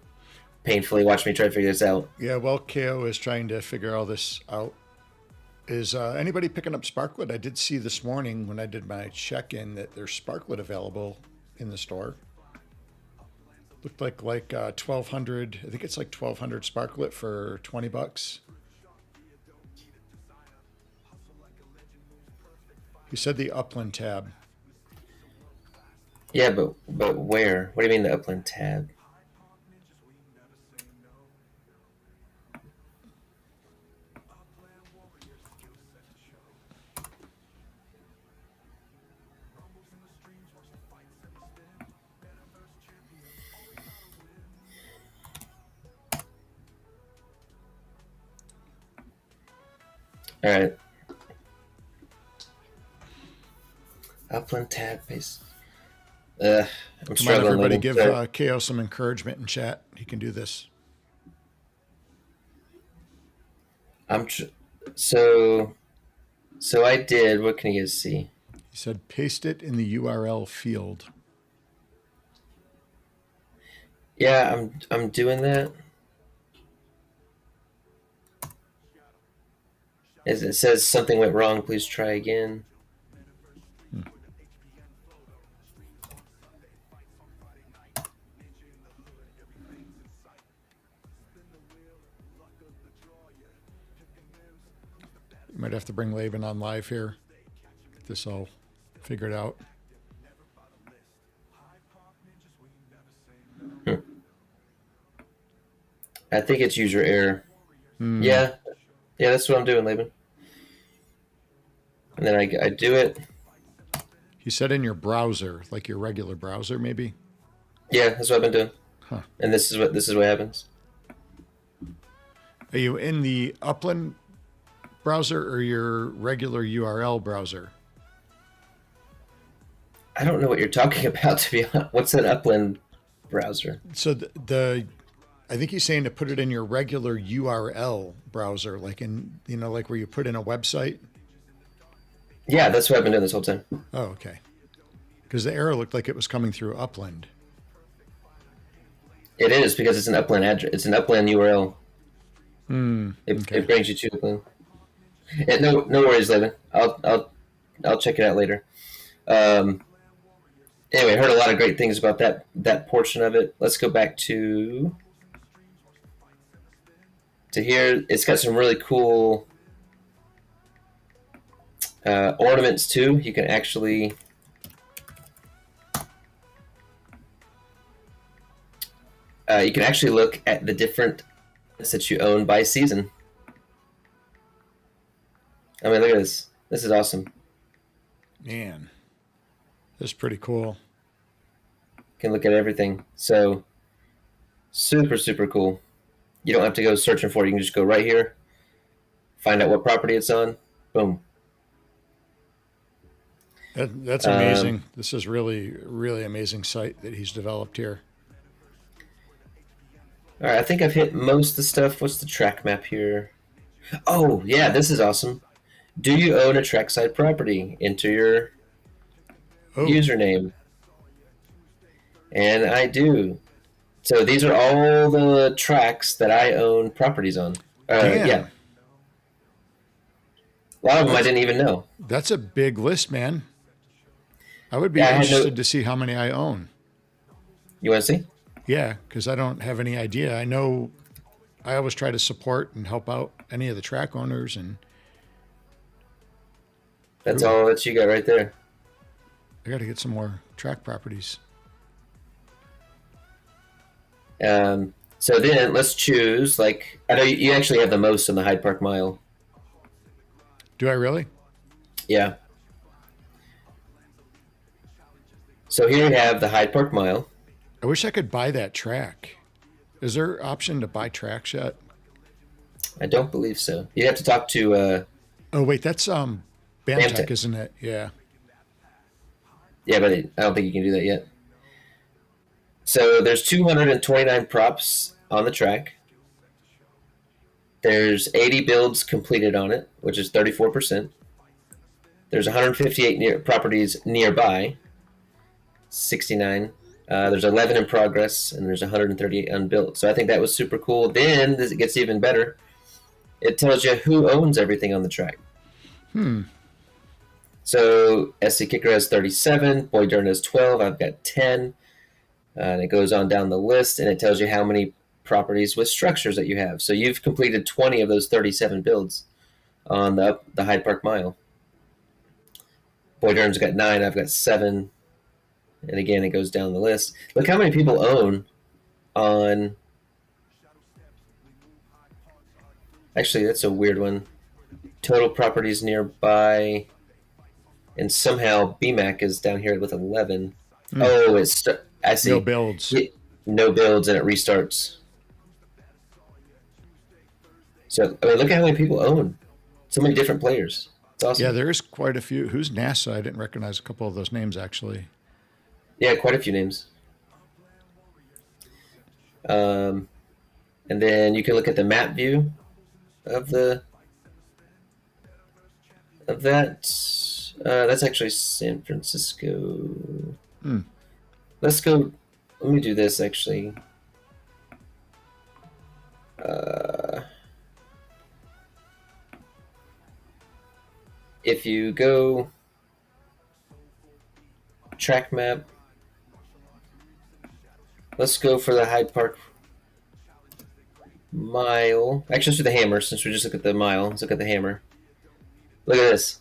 painfully watch me try to figure this out. Yeah, well, KO is trying to figure all this out. Is anybody picking up Sparklet? I did see this morning when I did my check-in that there's Sparklet available in the store. Looked like 1,200. I think it's like 1,200 Sparklet for $20. You said the Upland tab. Yeah, but where? What do you mean the Upland tab? All right. Upland tab base. I'm Come on, struggling. everybody, Logan. give Sorry. KO some encouragement in chat. He can do this. So I did. What can you guys see? He said paste it in the URL field. Yeah, I'm doing that. As it says something went wrong, please try again. You might have to bring Laban on live here. Get this all figured out. I think it's user error. Yeah, that's what I'm doing, Laban. And then I do it. He said in your browser, like your regular browser, maybe. Yeah, that's what I've been doing. Huh. And this is what happens. Are you in the Upland browser or your regular URL browser? I don't know what you're talking about, to be honest. What's an Upland browser? So I think he's saying to put it in your regular URL browser, like in, like where you put in a website. Yeah, that's what I've been doing this whole time. Oh, okay. Because the error looked like it was coming through Upland. It is because it's an Upland address. It's an Upland URL. Okay. It brings you to Upland. No worries, Laban. I'll check it out later. Anyway, I heard a lot of great things about that portion of it. Let's go back to here. It's got some really cool ornaments too. You can actually look at the different that you own by season. I mean, look at this. This is awesome. Man, this is pretty cool. You can look at everything. So super, super cool. You don't have to go searching for it. You can just go right here, find out what property it's on. Boom. That's amazing. This is really, really amazing site that he's developed here. All right, I think I've hit most of the stuff. What's the track map here? Oh, yeah, this is awesome. Do you own a trackside property? Enter your username. And I do. So these are all the tracks that I own properties on. Yeah. A lot of them I didn't even know. That's a big list, man. I would be interested to see how many I own. You want to see? Yeah, because I don't have any idea. I know I always try to support and help out any of the track owners, and that's all that you got right there. I got to get some more track properties. So then let's choose, I know you actually have the most on the Hyde Park Mile. Do I really? Yeah. So here we have the Hyde Park Mile. I wish I could buy that track. Is there an option to buy tracks yet? I don't believe so. You have to talk to... oh, wait, that's BAMTech, isn't it? Yeah. Yeah, but I don't think you can do that yet. So there's 229 props on the track. There's 80 builds completed on it, which is 34%. There's 158 properties nearby, 69. There's 11 in progress, and there's 138 unbuilt. So I think that was super cool. Then it gets even better. It tells you who owns everything on the track. So SC Kicker has 37, Boy Dern has 12, I've got 10. And it goes on down the list, and it tells you how many properties with structures that you have. So you've completed 20 of those 37 builds on the Hyde Park Mile. Boy Dern's got 9, I've got 7. And again, it goes down the list. Look how many people own on... Actually, that's a weird one. Total properties nearby... And somehow BMAC is down here with 11. Oh, I see. No builds. No builds, and it restarts. So, I mean, look at how many people own. So many different players. It's awesome. Yeah, there's quite a few. Who's NASA? I didn't recognize a couple of those names, actually. Yeah, quite a few names. And then you can look at the map view of that. That's actually San Francisco. Let's go. Let me do this actually. If you go track map, let's go for the Hyde Park Mile. Actually, let's do the hammer since we just look at the mile. Let's look at the hammer. Look at this.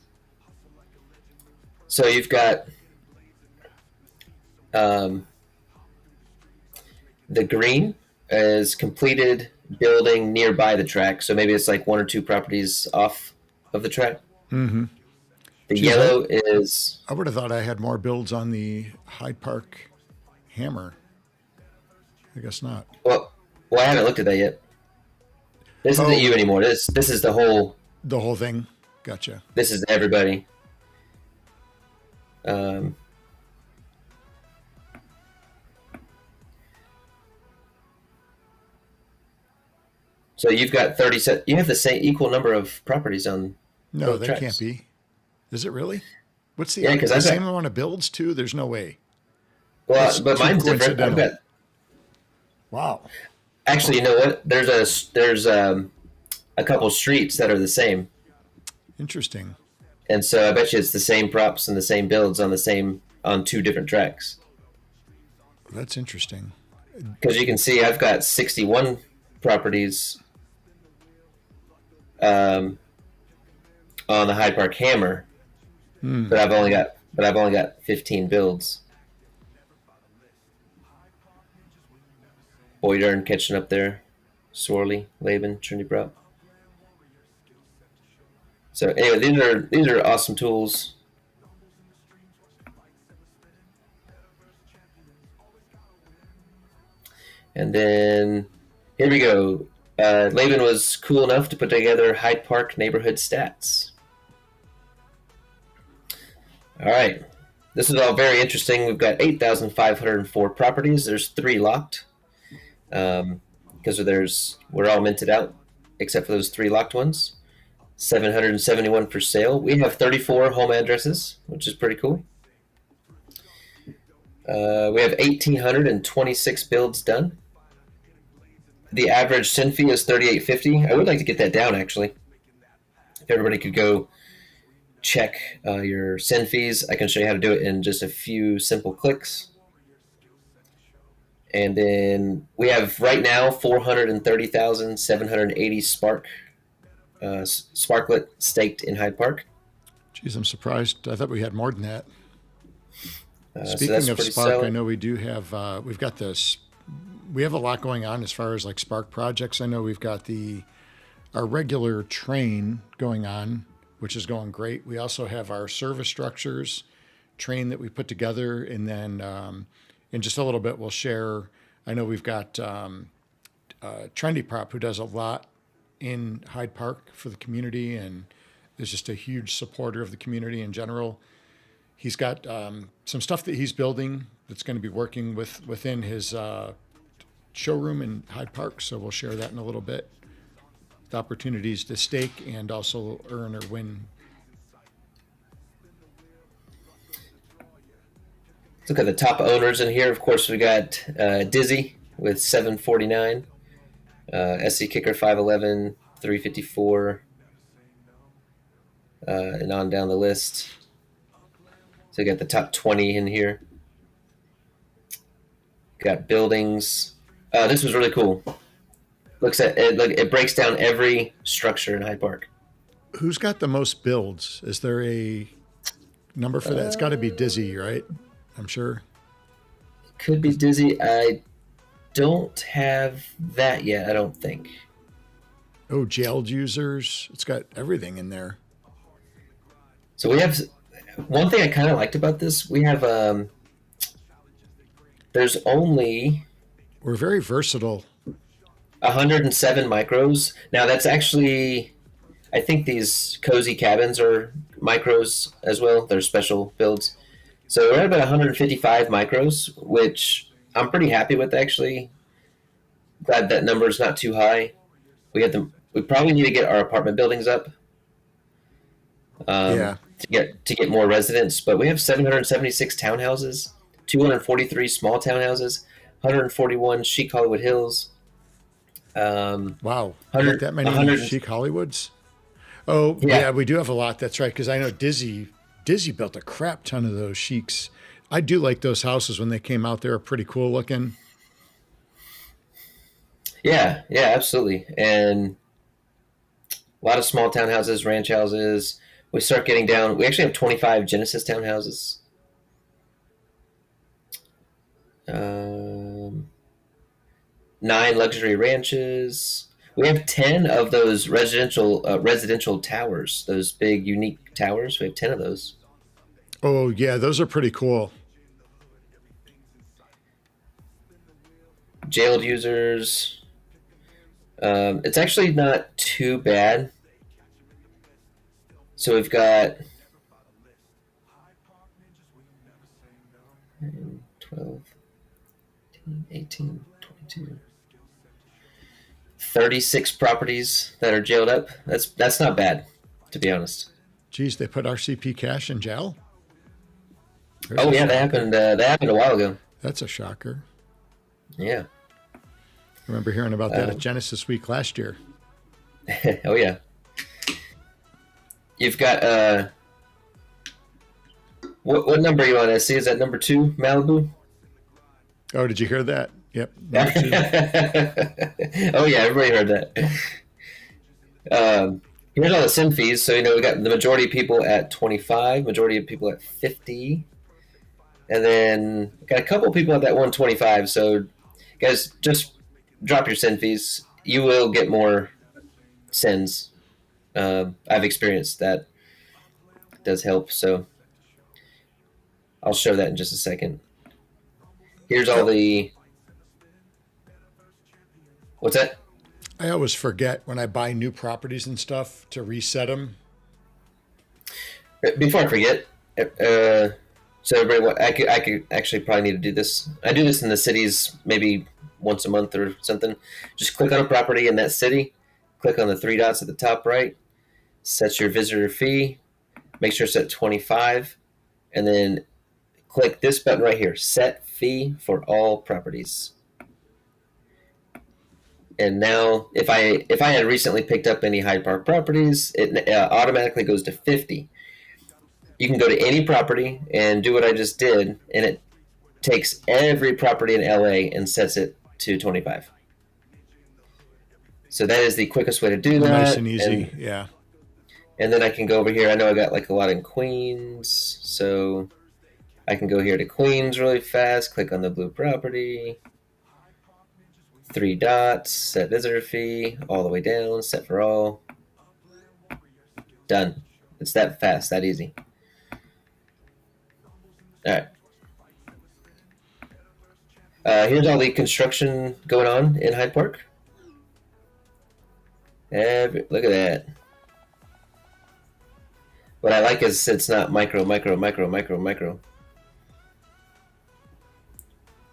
So you've got the green is completed building nearby the track. So maybe it's like 1 or 2 properties off of the track. Mm-hmm. The yellow is... I would have thought I had more builds on the Hyde Park hammer. I guess not. Well, I haven't looked at that yet. This isn't you anymore. This is the whole... The whole thing? Gotcha. This is everybody. So you've got 30 set. You have the same equal number of properties on. No, both that tracks. can't be. Is it really? What's the, Yeah, because the I've same got, amount of builds too? There's no way. well, That's but too mine's different. I've coincidental. got Wow. actually, you know what? There's a couple streets that are the same, Interesting. and so I bet you it's the same props and the same builds on 2 different tracks. That's interesting. Because you can see I've got 61 properties on the Hyde Park Hammer, but I've only got 15 builds. Boy Dern catching up there, Swarley, Laban, Trinity Prop. So anyway, these are awesome tools. And then here we go. Laban was cool enough to put together Hyde Park neighborhood stats. All right. This is all very interesting. We've got 8,504 properties. There's 3 locked. Because we're all minted out, except for those 3 locked ones. 771 for sale. We have 34 home addresses, which is pretty cool. We have 1,826 builds done. The average SIN fee is $38.50. I would like to get that down, actually. If everybody could go check your SIN fees, I can show you how to do it in just a few simple clicks. And then we have right now 430,780 Sparklet staked in Hyde Park. Geez, I'm surprised. I thought we had more than that. So Speaking that's of pretty Spark, solid. I know we do have, we've got this, we have a lot going on as far as like Spark projects. I know we've got our regular train going on, which is going great. We also have our service structures train that we put together. And then in just a little bit, we'll share, I know we've got Trendy Prop who does a lot in Hyde Park for the community and is just a huge supporter of the community in general. He's got some stuff that he's building that's going to be working within his showroom in Hyde Park. So we'll share that in a little bit. The opportunities to stake and also earn or win. Let's look at the top owners in here. Of course, we got Dizzy with 749, SC Kicker 511, 354. and on down the list. So we got the top 20 in here. Got buildings. This was really cool. Looks at it. Look, it breaks down every structure in Hyde Park. Who's got the most builds? Is there a number for that? It's got to be Dizzy, right? I'm sure. Could be Dizzy. I don't have that yet. I don't think. Oh, jailed users. It's got everything in there. So we have one thing I kind of liked about this. We have there's only We're very versatile. 107 micros. Now that's actually, I think these cozy cabins are micros as well. They're special builds. So we're at about 155 micros, which I'm pretty happy with actually. Glad that number is not too high. We probably need to get our apartment buildings up. Yeah. To get more residents, but we have 776 townhouses, 243 small townhouses, 141 chic Hollywood Hills. Wow. Not that many chic Hollywoods. Oh, yeah, we do have a lot. That's right. Because I know Dizzy built a crap ton of those chics. I do like those houses when they came out. They were pretty cool looking. Yeah, absolutely. And a lot of small townhouses, ranch houses. We start getting down. We actually have 25 Genesis townhouses. 9 luxury ranches. We have 10 of those residential towers. Those big, unique towers. We have 10 of those. Oh, yeah, those are pretty cool. Jailed users. It's actually not too bad. So we've got 9, 12, 18, 22, 36 properties that are jailed up. That's not bad, to be honest. Geez, they put RCP Cash in jail? That happened. That happened a while ago. That's a shocker. Yeah. I remember hearing about that at Genesis Week last year. Oh yeah. You've got what number are you on, SC? Is that number 2, Malibu? Oh, did you hear that? Yep. Oh yeah, everybody heard that. Here's all the sim fees. So we got the majority of people at 25, majority of people at 50, and then got a couple people at that 125. So guys, just drop your sin fees. You will get more sins. I've experienced that. It does help. So I'll show that in just a second. Here's all the. What's that? I always forget when I buy new properties and stuff to reset them. Before I forget, so everybody, I could actually probably need to do this. I do this in the cities maybe once a month or something. Just click on a property in that city, click on the 3 dots at the top right, set your visitor fee, make sure it's at 25, and then click this button right here, set fee for all properties. And now, if I had recently picked up any Hyde Park properties, it automatically goes to 50. You can go to any property and do what I just did, and it takes every property in LA and sets it to 25. So that is the quickest way to do that. Nice and easy, yeah. And then I can go over here. I know I got like a lot in Queens, so I can go here to Queens really fast, click on the blue property, 3 dots, set visitor fee, all the way down, set for all. Done. It's that fast, that easy. All right. Here's all the construction going on in Hyde Park. Look at that. What I like is it's not micro.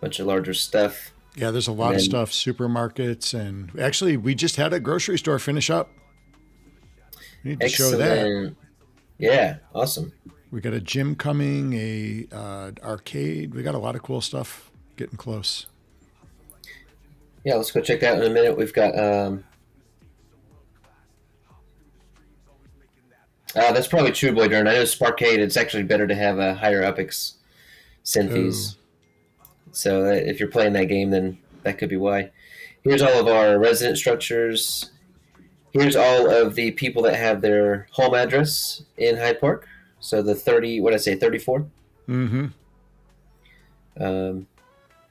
Bunch of larger stuff. Yeah, there's a lot of stuff, supermarkets, and actually we just had a grocery store finish up. We need to show that. Yeah, awesome. We got a gym coming, a arcade. We got a lot of cool stuff getting close. Yeah, let's go check that out in a minute. We've got That's probably true, Blvd. I know Sparkade, it's actually better to have a higher UPX send Oh. fees. So if you're playing that game, then that could be why. Here's all of our resident structures. Here's all of the people that have their home address in Hyde Park. So the 30, what did I say, 34? Mm-hmm.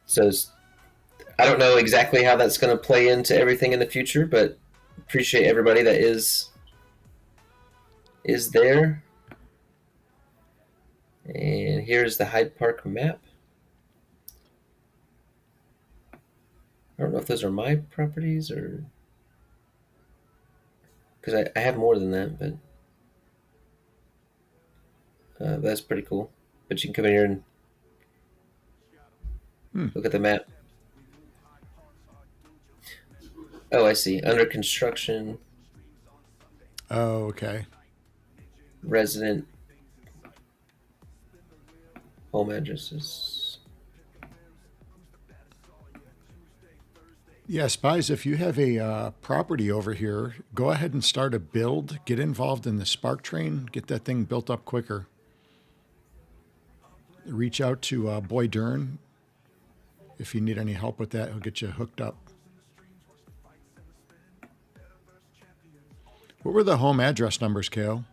So I don't know exactly how that's going to play into everything in the future, but appreciate everybody that is there. And here's the Hyde Park map. I don't know if those are my properties or because I have more than that, but that's pretty cool. But you can come in here and look at the map. Oh, I see. Under construction, Oh, okay. resident home addresses. Yeah, Spies, if you have a property over here, go ahead and start a build. Get involved in the Spark Train. Get that thing built up quicker. Reach out to Boy Dern. If you need any help with that, he'll get you hooked up. What were the home address numbers, Kale?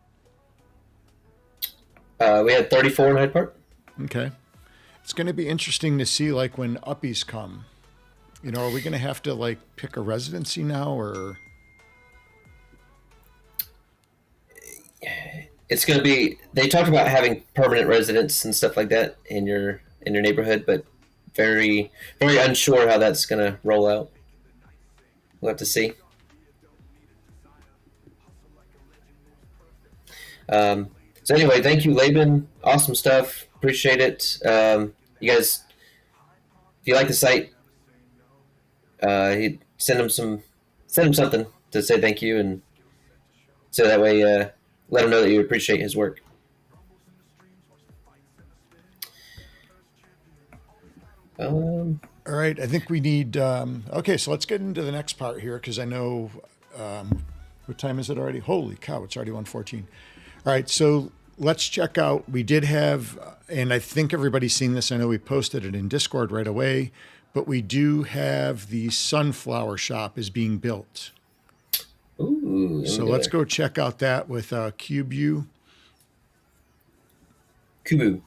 We had 34 in Hyde Park. Okay. It's going to be interesting to see, like, when Uppies come. You know, are we going to have to, like, pick a residency now, or? It's going to be. They talked about having permanent residents and stuff like that in your neighborhood, but very very unsure how that's going to roll out. We'll have to see. So anyway, thank you, Laban. Awesome stuff. Appreciate it. You guys, if you like the site, send him something to say thank you, and so that way, let him know that you appreciate his work. All right, I think we need. Okay, so let's get into the next part here because I know. What time is it already? Holy cow! It's already 1:14. All right, so let's check out. We did have, and I think everybody's seen this. I know we posted it in Discord right away, but we do have the sunflower shop is being built. Ooh. So let's go check out that with Kubu. Kubu.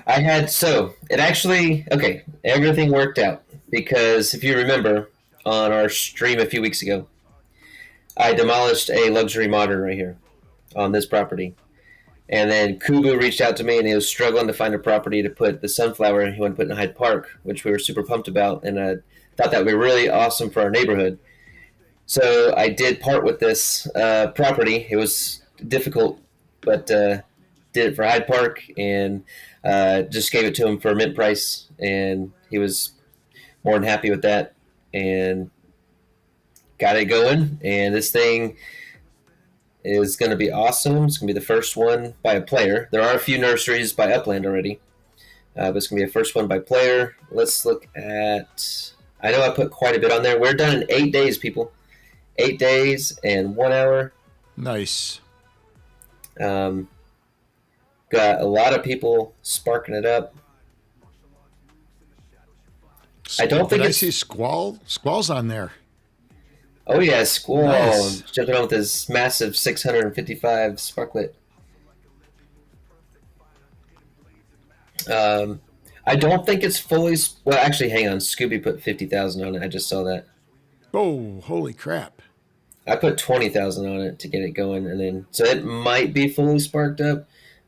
It actually, okay, everything worked out because if you remember on our stream a few weeks ago, I demolished a luxury modern right here on this property. And then Kubu reached out to me and he was struggling to find a property to put the sunflower he wanted to put in Hyde Park, which we were super pumped about. And I thought that would be really awesome for our neighborhood. So I did part with this property. It was difficult, but did it for Hyde Park and just gave it to him for a mint price. And he was more than happy with that and got it going. And this thing is going to be awesome. It's going to be the first one by a player. There are a few nurseries by Upland already, but it's going to be a first one by player. Let's look at... I know I put quite a bit on there. We're done in 8 days, people. 8 days and 1 hour. Nice. Got a lot of people sparking it up. I don't think I see Squall. Squall's on there. Oh yeah, Squall Nice. jumping on with his massive 655 sparklet. I don't think it's fully. Well, actually, hang on. Scooby put 50,000 on it. I just saw that. Oh, holy crap! I put 20,000 on it to get it going, and then so it might be fully sparked up.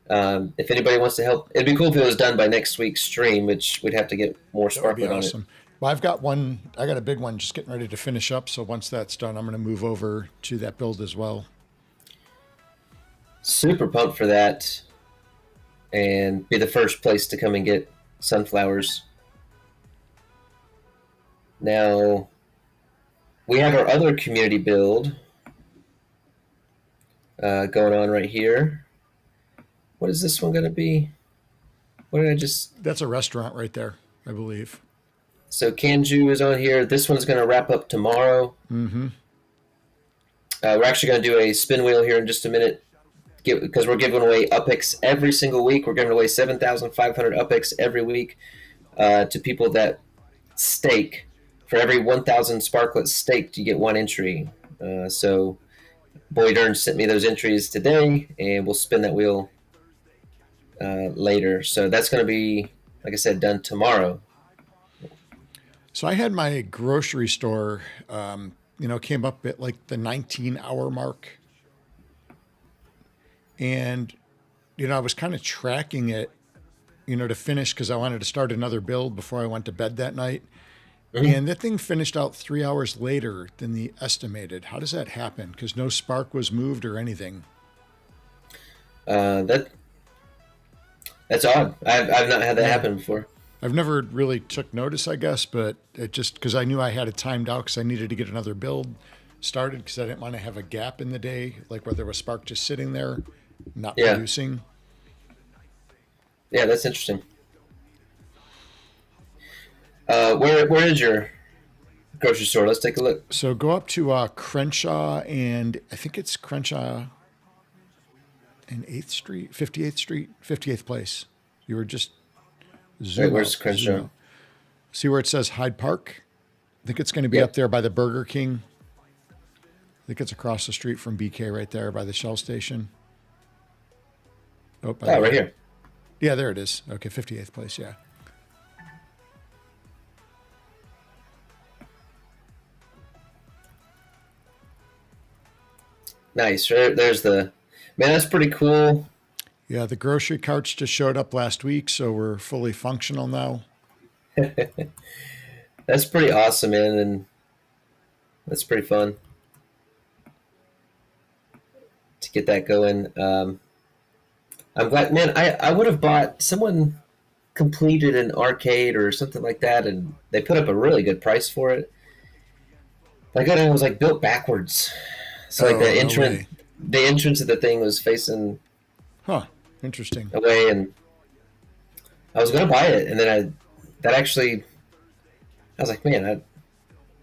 If anybody wants to help, it'd be cool if it was done by next week's stream, which we'd have to get more That would be sparklet on it. awesome. Well, I've got one. I got a big one just getting ready to finish up. So once that's done, I'm going to move over to that build as well. Super pumped for that, and be the first place to come and get sunflowers. Now, we have our other community build going on right here. What is this one going to be? What did I just... That's a restaurant right there, I believe. So Kanju is on here. This one's going to wrap up tomorrow. Mm-hmm. We're actually going to do a spin wheel here in just a minute because we're giving away Uppix every single week. We're giving away 7,500 Uppix every week to people that stake. For every 1,000 sparklets staked, you get one entry. So Boyd Earn sent me those entries today, and we'll spin that wheel later. So that's going to be, like I said, done tomorrow. So I had my grocery store, came up at like the 19-hour mark. And, I was kind of tracking it, to finish because I wanted to start another build before I went to bed that night. Mm-hmm. And that thing finished out 3 hours later than the estimated. How does that happen? Because no spark was moved or anything. That's odd. I've not had that happen before. I've never really took notice, I guess, but it just because I knew I had it timed out because I needed to get another build started because I didn't want to have a gap in the day, like where there was spark just sitting there, not producing. Yeah, that's interesting. Where is your grocery store? Let's take a look. So go up to Crenshaw, and I think it's Crenshaw and 8th Street, 58th Street, 58th Place. You were just Wait, where's Crenshaw? See where it says Hyde Park? I think it's going to be up there by the Burger King. I think it's across the street from BK right there by the Shell station. Right here. Yeah, there it is. Okay, 58th Place, yeah. Nice. There's the... Man, that's pretty cool. Yeah, the grocery carts just showed up last week, so we're fully functional now. That's pretty awesome, man, and that's pretty fun to get that going. I'm glad, man. I would have bought, someone completed an arcade or something like that, and they put up a really good price for it. I got it was like built backwards, so like the entrance of the thing was facing. Interesting. Away, and I was gonna buy it, and then I was like, man,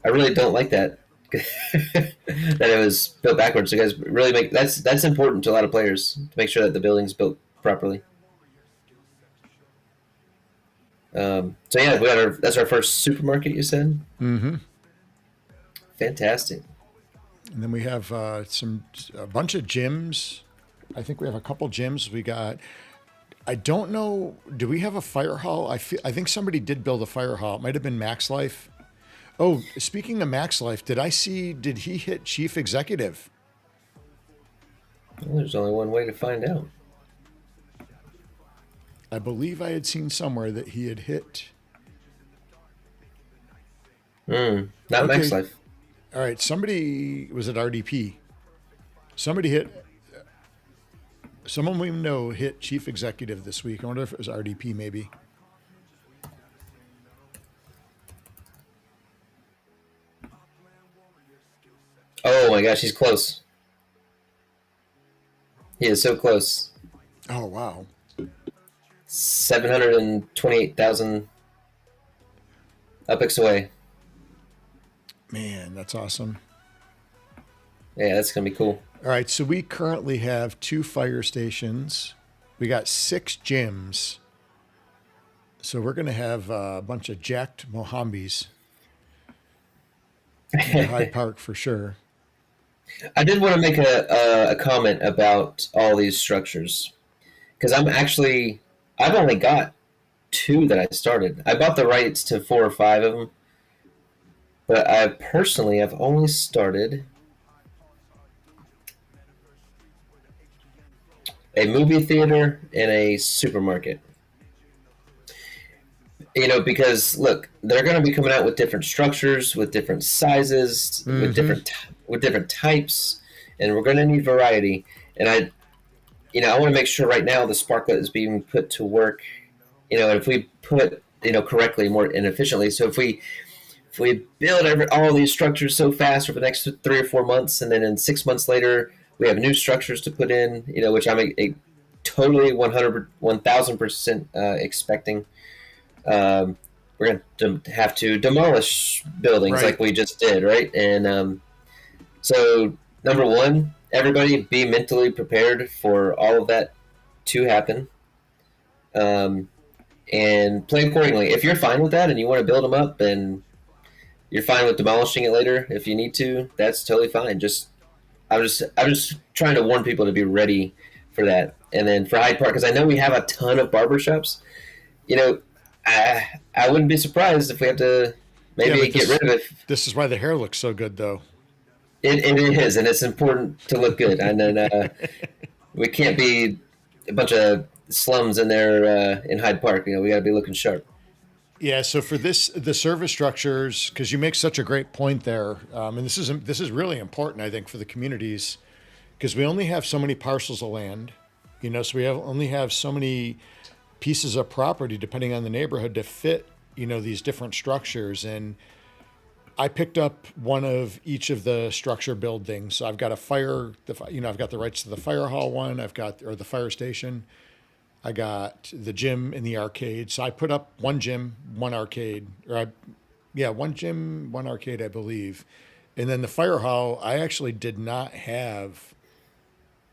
I really don't like that that it was built backwards. So guys, really that's important to a lot of players to make sure that the building's built properly. So yeah, that's our first supermarket. You said. Mm-hmm. Fantastic. And then we have a bunch of gyms. I think we have a couple gyms. We got, I don't know, do we have a fire hall? I think somebody did build a fire hall. It might have been Max Life. Oh, speaking of Max Life, did he hit Chief Executive? Well, there's only one way to find out. I believe I had seen somewhere that he had hit. Not Max Life. All right, somebody was at RDP. Somebody hit. Someone we know hit Chief Executive this week. I wonder if it was RDP maybe. Oh my gosh, he's close. He is so close. Oh, wow. 728,000 Uppix away. Man, that's awesome. Yeah, that's going to be cool. All right, so we currently have 2 fire stations. We got 6 gyms. So we're going to have a bunch of jacked Mohambis in Hyde Park for sure. I did want to make a comment about all these structures because I've only got 2 that I started. I bought the rights to 4 or 5 of them, but I personally have only started a movie theater and a supermarket. Because look, they're going to be coming out with different structures, with different sizes, with different types, and we're going to need variety. And I want to make sure right now the sparklet is being put to work. And if we put correctly, more and efficiently. So if we build all these structures so fast over the next 3 or 4 months, and then in 6 months later we have new structures to put in, which I'm totally 1,000% expecting. We're going to have to demolish buildings like we just did, right? And so Number one, everybody be mentally prepared for all of that to happen, um, and play accordingly. If you're fine with that and you want to build them up and you're fine with demolishing it later if you need to, that's totally fine. I'm just trying to warn people to be ready for that. And then for Hyde Park, because I know we have a ton of barbershops, you know, I wouldn't be surprised if we have to Yeah, maybe but get rid of it. this is why the hair looks so good, though. It is, and it's important to look good. And then we can't be a bunch of slums in there in Hyde Park. We got to be looking sharp. Yeah, so for this, the service structures, because you make such a great point there, and this is really important, I think, for the communities, because we only have so many parcels of land, so we only have so many pieces of property, depending on the neighborhood, to fit, these different structures. And I picked up one of each of the structure buildings. So I've got I've got the rights to the fire hall one, or the fire station. I got the gym and the arcade. So I put up one gym, one arcade, one gym, one arcade, I believe. And then the fire hall, I actually did not have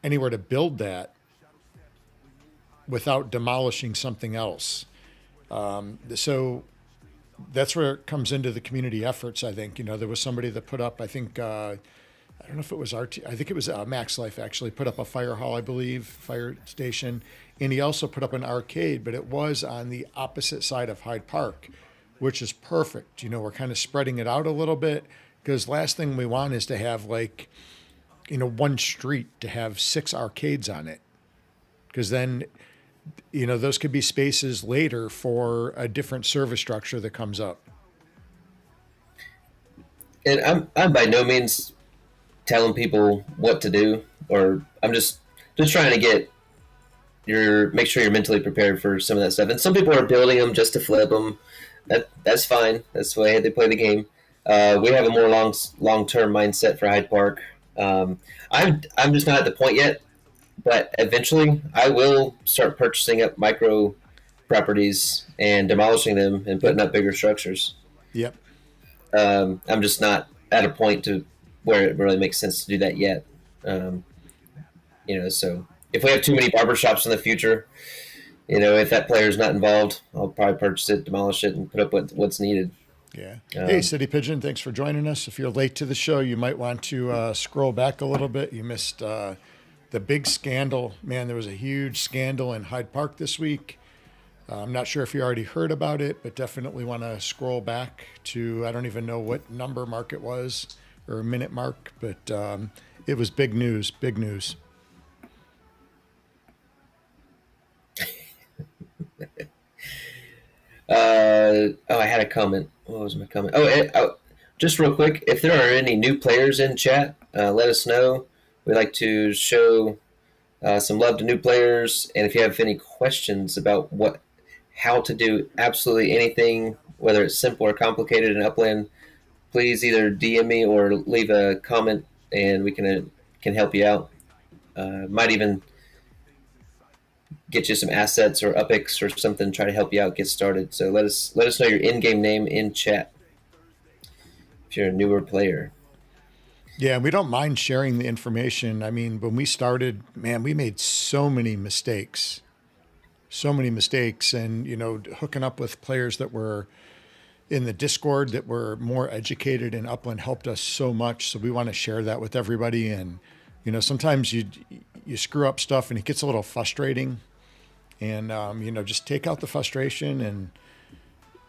anywhere to build that without demolishing something else. So that's where it comes into the community efforts, I think. There was somebody that put up, I think, I don't know if it was I think it was Max Life actually put up a fire hall, I believe, fire station. And he also put up an arcade, but it was on the opposite side of Hyde Park, which is perfect. We're kind of spreading it out a little bit, because last thing we want is to have one street to have 6 arcades on it. Because then, those could be spaces later for a different service structure that comes up. And I'm by no means telling people what to do, or I'm just trying to make sure you're mentally prepared for some of that stuff. And some people are building them just to flip them. That's fine. That's the way they play the game. We have a more long term mindset for Hyde Park. I'm just not at the point yet, but eventually I will start purchasing up micro properties and demolishing them and putting up bigger structures. Yep. I'm just not at a point to where it really makes sense to do that yet. So if we have too many barbershops in the future, if that player's not involved, I'll probably purchase it, demolish it, and put up what's needed. Yeah. Hey, City Pigeon, thanks for joining us. If you're late to the show, you might want to scroll back a little bit. You missed the big scandal. Man, there was a huge scandal in Hyde Park this week. I'm not sure if you already heard about it, but definitely want to scroll back to, I don't even know what number mark it was, or minute mark, but it was big news, big news. I had a comment. What was my comment? Just real quick, if there are any new players in chat, let us know. We like to show some love to new players, and if you have any questions about how to do absolutely anything, whether it's simple or complicated in Upland, please either DM me or leave a comment, and we can help you out. Might even get you some assets or UPX or something, try to help you out, get started. So let us know your in-game name in chat if you're a newer player. Yeah, we don't mind sharing the information. I mean, when we started, man, we made so many mistakes. And, hooking up with players that were in the Discord that were more educated in Upland helped us so much. So we want to share that with everybody. And, sometimes you screw up stuff and it gets a little frustrating. And, just take out the frustration and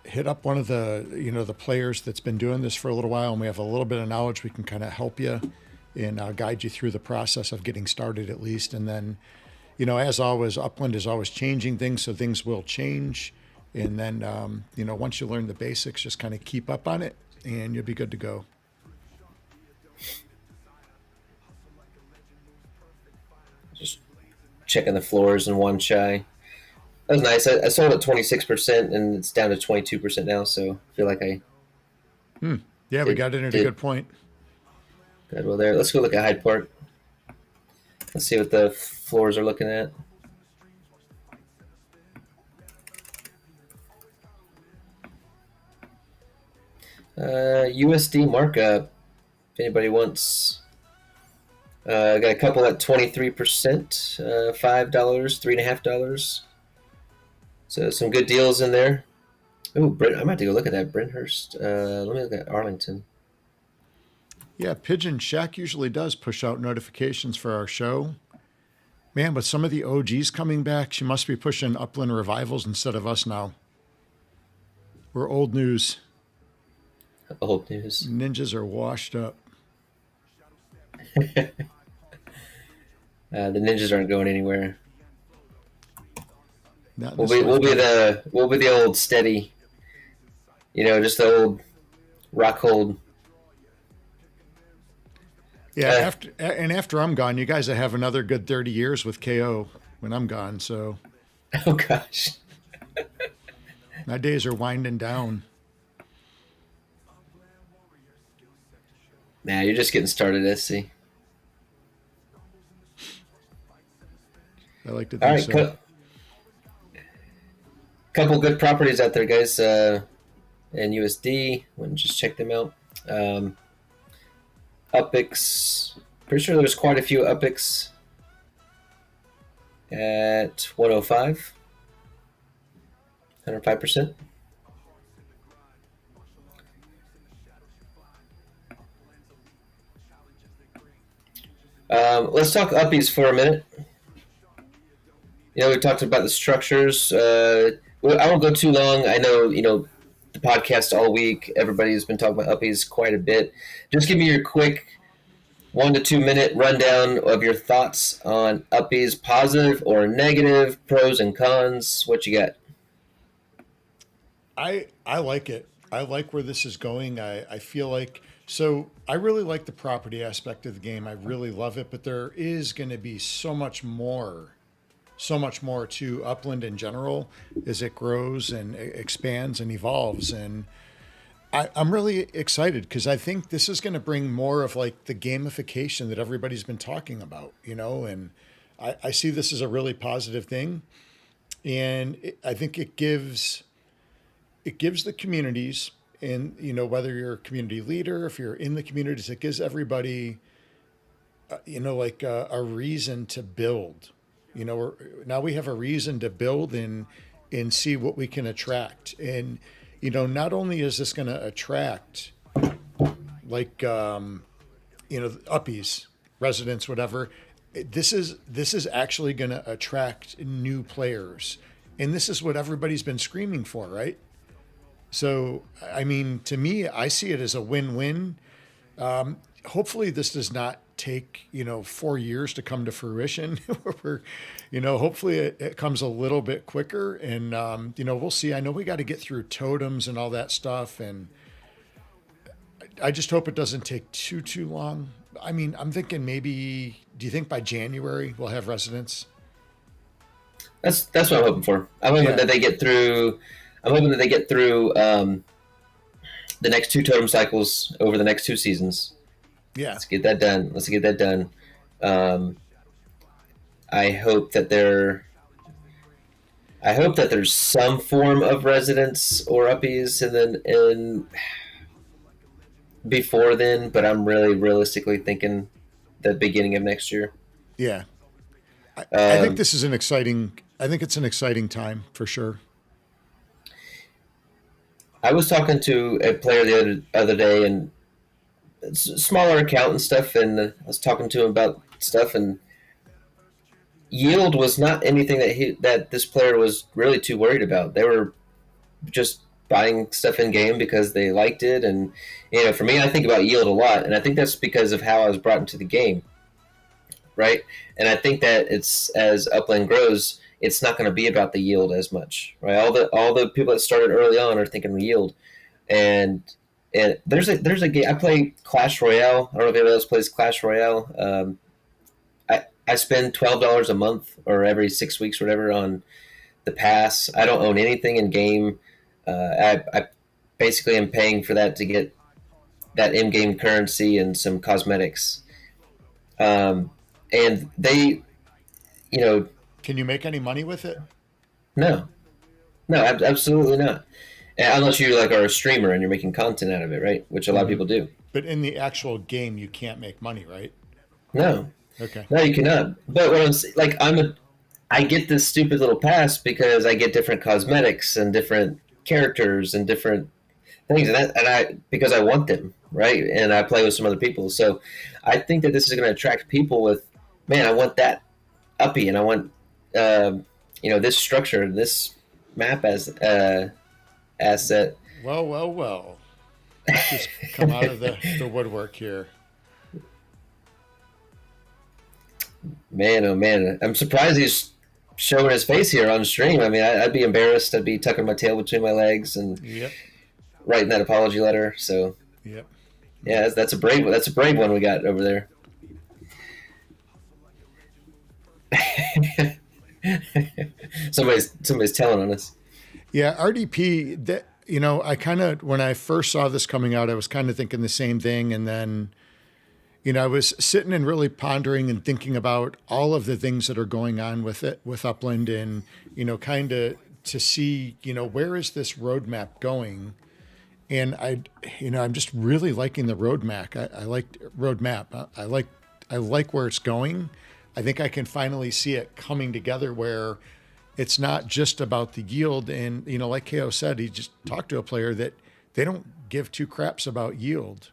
hit up one of the, the players that's been doing this for a little while. And we have a little bit of knowledge. We can kind of help you and guide you through the process of getting started at least. And then, as always, Upland is always changing things. So things will change. And then, once you learn the basics, just kind of keep up on it and you'll be good to go. Just checking the floors in one shy. That was nice. I sold at 26% and it's down to 22% now. So I feel like Yeah, we got it at a good point. Good. Well, there. Let's go look at Hyde Park. Let's see what the floors are looking at. USD markup. If anybody wants Got a couple at 23%, $5, $3.50. So some good deals in there. Oh, Brent, I might have to go look at that. Brenthurst. Let me look at Arlington. Yeah, Pigeon Shack usually does push out notifications for our show. Man, but some of the OGs coming back, she must be pushing Upland revivals instead of us now. We're old news. Old news. Ninjas are washed up. The ninjas aren't going anywhere. Not in We'll this be lifetime. we'll be the old steady, just the old Rockhold. Yeah, after I'm gone, you guys will have another good 30 years with KO when I'm gone. So Oh gosh. my days are winding down. Nah, you're just getting started, SC. I like to All think right, so. couple good properties out there, guys. And USD. Why don't you just check them out? Uppix. Pretty sure there's quite a few Uppix at 105, 105%. Let's talk Uppies for a minute. We talked about the structures. I won't go too long. I know, the podcast all week. Everybody's been talking about Uppies quite a bit. Just give me your quick 1 to 2 minute rundown of your thoughts on Uppies, positive or negative, pros and cons. What you got? I like it. I like where this is going. I feel like so I really like the property aspect of the game. I really love it, but there is going to be so much more to Upland in general as it grows and expands and evolves. And I'm really excited because I think this is going to bring more of like the gamification that everybody's been talking about, and I see this as a really positive thing. And I think it gives the communities, and whether you're a community leader, if you're in the communities, it gives everybody like a reason to build. Now we have a reason to build and see what we can attract. And not only is this going to attract like uppies, residents, whatever, this is actually going to attract new players. And this is what everybody's been screaming for, right? So, I mean, to me, I see it as a win-win. Hopefully this does not take 4 years to come to fruition. Hopefully it comes a little bit quicker, and we'll see. I know we got to get through totems and all that stuff, and I just hope it doesn't take too long. I mean, I'm thinking maybe. Do you think by January we'll have residents? That's what I'm hoping for. I'm hoping Yeah. that they get through. I'm hoping that they get through the next 2 totem cycles over the next 2 seasons. Yeah. Let's get that done. I hope that there's some form of residence or uppies, and then before then. But I'm really realistically thinking the beginning of next year. Yeah. I think Um, this is I think it's an exciting time for sure. I was talking to a player the other day, and it's a smaller account and stuff, and I was talking to him about stuff, and yield was not anything that this player was really too worried about. They were just buying stuff in game because they liked it, and for me, I think about yield a lot, and I think that's because of how I was brought into the game, right? And I think that it's as Upland grows, it's not going to be about the yield as much, right? All the people that started early on are thinking yield, and there's a game I play Clash Royale. I don't know if anybody else plays Clash Royale. I spend $12 a month or every 6 weeks or whatever on the pass. I don't own anything in game. I basically am paying for that to get that in-game currency and some cosmetics. And they, Can you make any money with it? no, no, absolutely not. Unless you are a streamer and you're making content out of it, right? Which a lot of people do. But in the actual game, you can't make money, right? No, Okay. no, you cannot. But what like, I get this stupid little pass because I get different cosmetics and different characters and different things, and I because I want them, right? And I play with some other people, so I think that this is going to attract people with, man, I want that uppy, and I want this structure, this map as asset. Well, well, well. Let's just come out of the woodwork here. Man, oh man, I'm surprised he's showing his face here on stream. I mean, I'd be embarrassed. I'd be tucking my tail between my legs and Yep. writing that apology letter. So Yep. yeah, that's a brave one we got over there. somebody's telling on us. Yeah, RDP. That I kind of when I first saw this coming out, I was kind of thinking the same thing, and then I was sitting and really pondering and thinking about all of the things that are going on with it, with Upland, and kind of to see where is this roadmap going. And I'm just really liking the roadmap. I like roadmap. I like where it's going. I think I can finally see it coming together where it's not just about the yield. And like KO said, he just talked to a player that they don't give two craps about yield.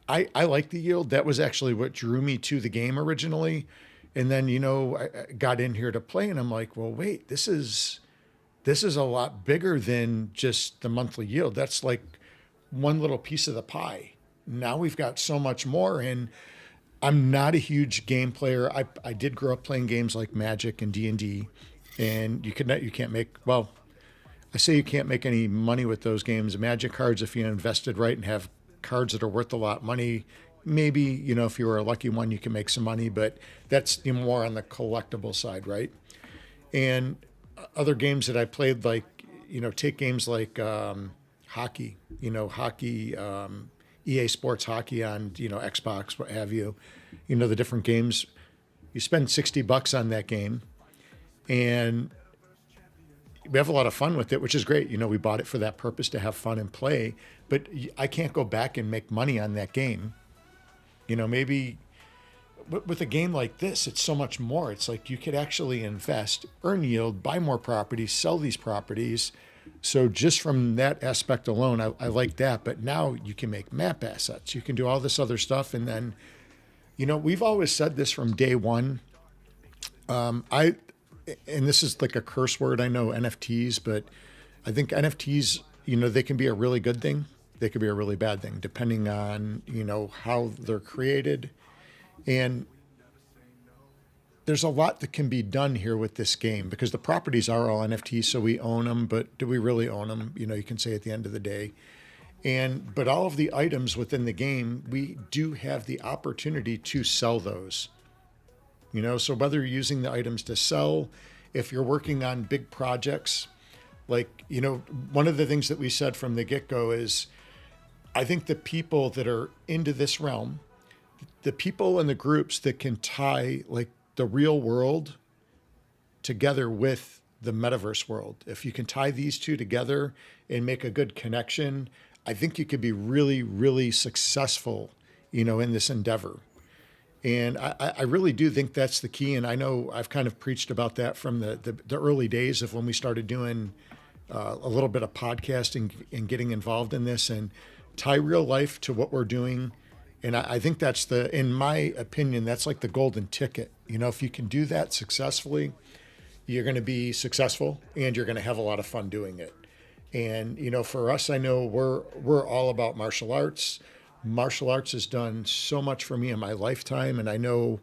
I like the yield. That was actually what drew me to the game originally. And then I got in here to play, and I'm like, well, wait, this is a lot bigger than just the monthly yield. That's like one little piece of the pie. Now we've got so much more. And I'm not a huge game player. I did grow up playing games like Magic and D&D, and you can't make, well, I say you can't make any money with those games. Magic cards, if you invested right and have cards that are worth a lot of money, maybe, if you were a lucky one, you can make some money, but that's more on the collectible side, right? And other games that I played, like, take games like hockey, EA Sports Hockey on, Xbox, what have you, the different games. You spend $60 on that game, and we have a lot of fun with it, which is great. We bought it for that purpose, to have fun and play, but I can't go back and make money on that game. Maybe with a game like this, it's so much more. It's like you could actually invest, earn yield, buy more properties, sell these properties. So just from that aspect alone, I like that. But now you can make map assets. You can do all this other stuff. And then, we've always said this from day one. And this is like a curse word, I know, NFTs, but I think NFTs, they can be a really good thing. They could be a really bad thing, depending on, how they're created. And there's a lot that can be done here with this game, because the properties are all NFTs, so we own them, but do we really own them? You can say at the end of the day. But all of the items within the game, we do have the opportunity to sell those. So whether you're using the items to sell, if you're working on big projects, like, one of the things that we said from the get-go is, I think the people that are into this realm, the people and the groups that can tie like the real world together with the metaverse world, if you can tie these two together and make a good connection, I think you could be really, really successful, in this endeavor. And I really do think that's the key. And I know I've kind of preached about that from the early days of when we started doing a little bit of podcasting and getting involved in this, and tie real life to what we're doing. And I think that's in my opinion, that's like the golden ticket. If you can do that successfully, you're going to be successful and you're going to have a lot of fun doing it. And, for us, I know we're all about martial arts. Martial arts has done so much for me in my lifetime. And I know,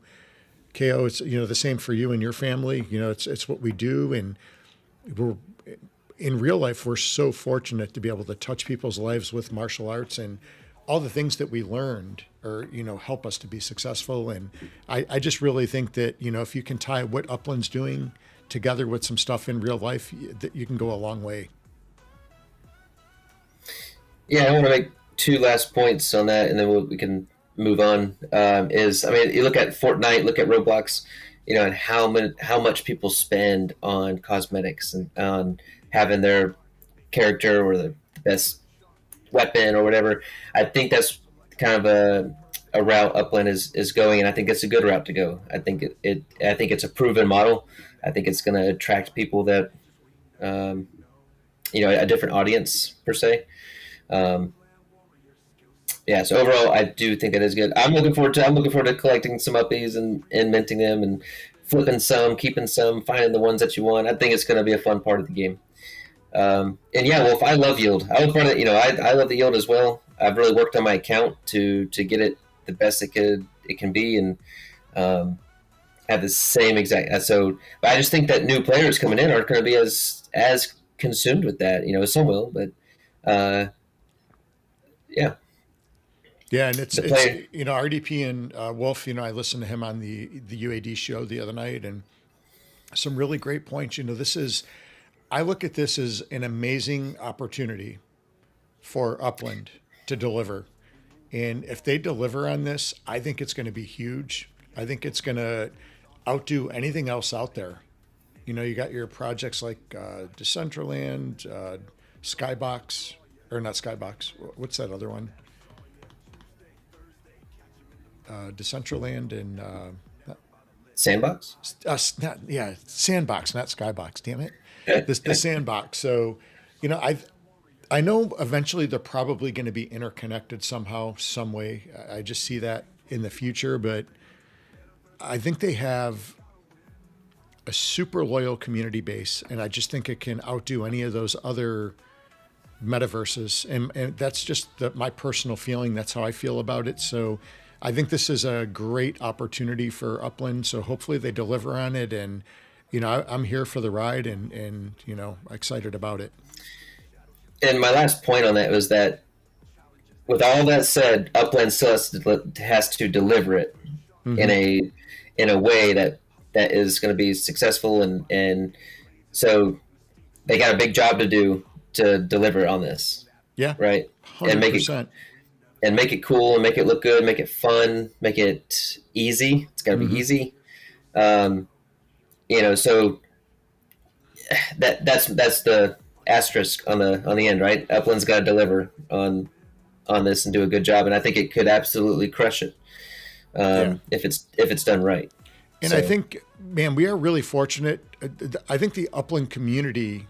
KO, it's, the same for you and your family. It's what we do. And we're, in real life, we're so fortunate to be able to touch people's lives with martial arts, and all the things that we learned are, help us to be successful. And I just really think that, if you can tie what Upland's doing together with some stuff in real life, that you can go a long way. Yeah, I want to make two last points on that, and then we can move on. You look at Fortnite, look at Roblox, and how much people spend on cosmetics and on having their character or the best weapon or whatever. I think that's kind of a route Upland is going, and I think it's a good route to go. I think I think it's a proven model. I think it's going to attract people that, um, a different audience per se. Um, yeah, so overall, I do think it is good. I'm looking forward to collecting some uppies and minting them and flipping some, keeping some, finding the ones that you want. I think it's going to be a fun part of the game. And yeah, Wolf, I love yield. I love part of I love the yield as well. I've really worked on my account to get it the best it can be, and have the same exact. But I just think that new players coming in aren't going to be as consumed with that. Some will, but yeah. Yeah, and it's The player, RDP and Wolf. I listened to him on the UAD show the other night, and some really great points. I look at this as an amazing opportunity for Upland to deliver, and if they deliver on this, I think it's going to be huge. I think it's going to outdo anything else out there. You got your projects like Decentraland, Skybox, or not Skybox. What's that other one? Decentraland and Sandbox. Sandbox, not Skybox. Damn it, the Sandbox. So, I know eventually they're probably going to be interconnected somehow, some way. I just see that in the future, but I think they have a super loyal community base, and I just think it can outdo any of those other metaverses, and that's just my personal feeling. That's how I feel about it. So I think this is a great opportunity for Upland. So hopefully they deliver on it, and I'm here for the ride, and excited about it. And my last point on that was that, with all that said, Upland still has to deliver it in a way that is going to be successful, and so they got a big job to do to deliver on this. Yeah, right. 100%. And make it cool, and make it look good, make it fun, make it easy. It's got to be easy. So that's the asterisk on the end, right? Upland's got to deliver on this and do a good job, and I think it could absolutely crush it if it's done right. And I think, man, we are really fortunate. I think the Upland community